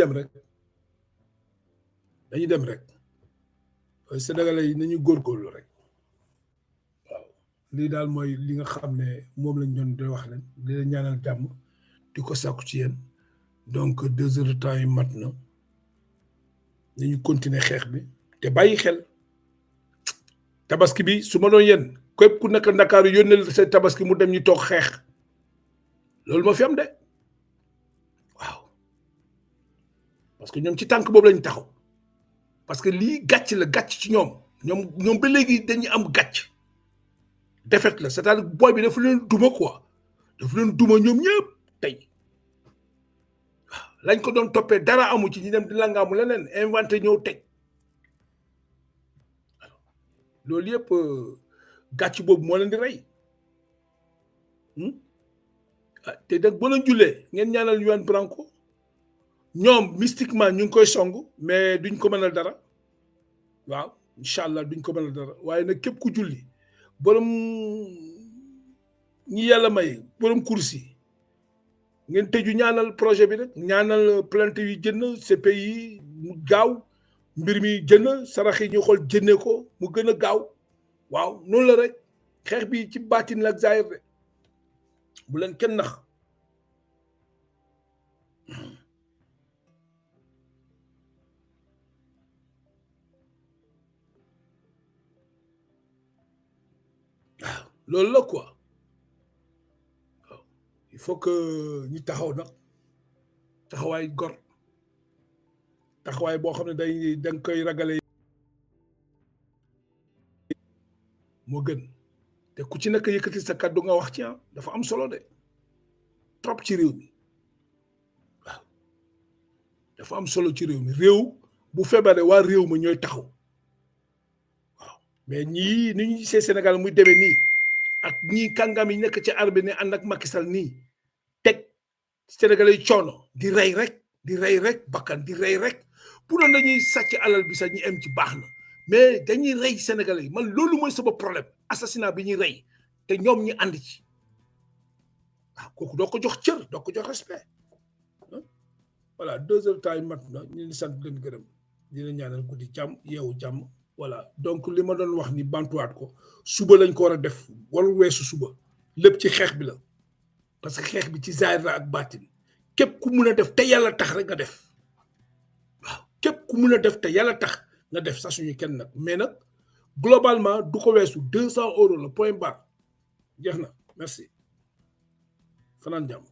dem rek Sénégalais yi nañu góorgóorlu rek waaw lii daal mooy li nga xam ne moom lañ doon di wax leen di leen ñaanal jàmm di ko sàkku ci yéen donc 2 heures de temps yi mat na nañu continuer xeex bi te bàyyi xel tabaski bi su ma doon yéen képp ku nekk Ndakaaru yónneel sa tabaski mu dem ñu toog xeex loolu moo fi am de waaw parce que ñoom ci tànk boobu lañu taxaw parce que lii gàcc la gàcc ci ñoom ba léegi dañuy am gàcc défaite la c'est-à-dire booy bi dafa leen duma quoi dafa leen duma ñoom ñëpp tey waaw lañ ko doon toppee dara amu ci ñu dem di langaamu leneen inventé ñëw teg loolu yëpp gàcc boobu moo leen di rey te nag boo leen jullee ngeen ñaanal Juan Branco ñoom mystiquement ñu ngi koy song mais duñ ko mënal dara waaw incha allah duñ ko mënal dara waaye nag képp ku julli borom ñi yàlla may borom kursi ngeen tëju ñaanal projet bi rek ñaanal plainte yi jënn CPI mu gaaw mbir mi jënn sarax yi ñu xool jënne ko mu gën a gaaw waaw noonu la rek xeex bi ci baatin la ak zaahir rek bu leen kenn nax waaw loolu la quoi waaw il faut que ñu taxaw nag taxawaay gor taxawaay boo xam ne danga koy ragale moo gën te ku ci nekk yëkkati sa kàddu nga wax ci dafa am solo de trop ci réew mi waaw dafa am solo ci réew mi réew bu feebaree waa réew mi ñooy taxaw waaw mais ñii ni ñu gisee Sénégal muy demee nii ak ñii kàngam yi nekk ci armée ne ànd ak Macky Sall nii teg Sénégalais yi coono di rey rek bakkan di rey rek pour doon dañuy sàcc alal bi sax ñu am ci baax na mais dañuy rey Sénégalais yi man loolu mooy sama problème assassinat bi ñuy rey te ñoom ñi ànd ci waaw kooku doo ko jox cër doo ko jox respect voilà 2 heures temps yi mat na ñu ngi sant leen gërëm dina ñaanal guddi jàmm yeewu jàmm voilà donc li ma doon wax ni bantuwaat ko suba lañ ko war a def waru weesu suba lépp ci xeex bi la parce que xeex bi ci zaahir la ak baatin képp ku mun a def te yàlla tax rek nga def waaw képp ku mun a def te yàlla tax nga def sa suñu kenn nag mais nag globalement du ko weesu 200 € la point barre jeex na merci fanaan jàmm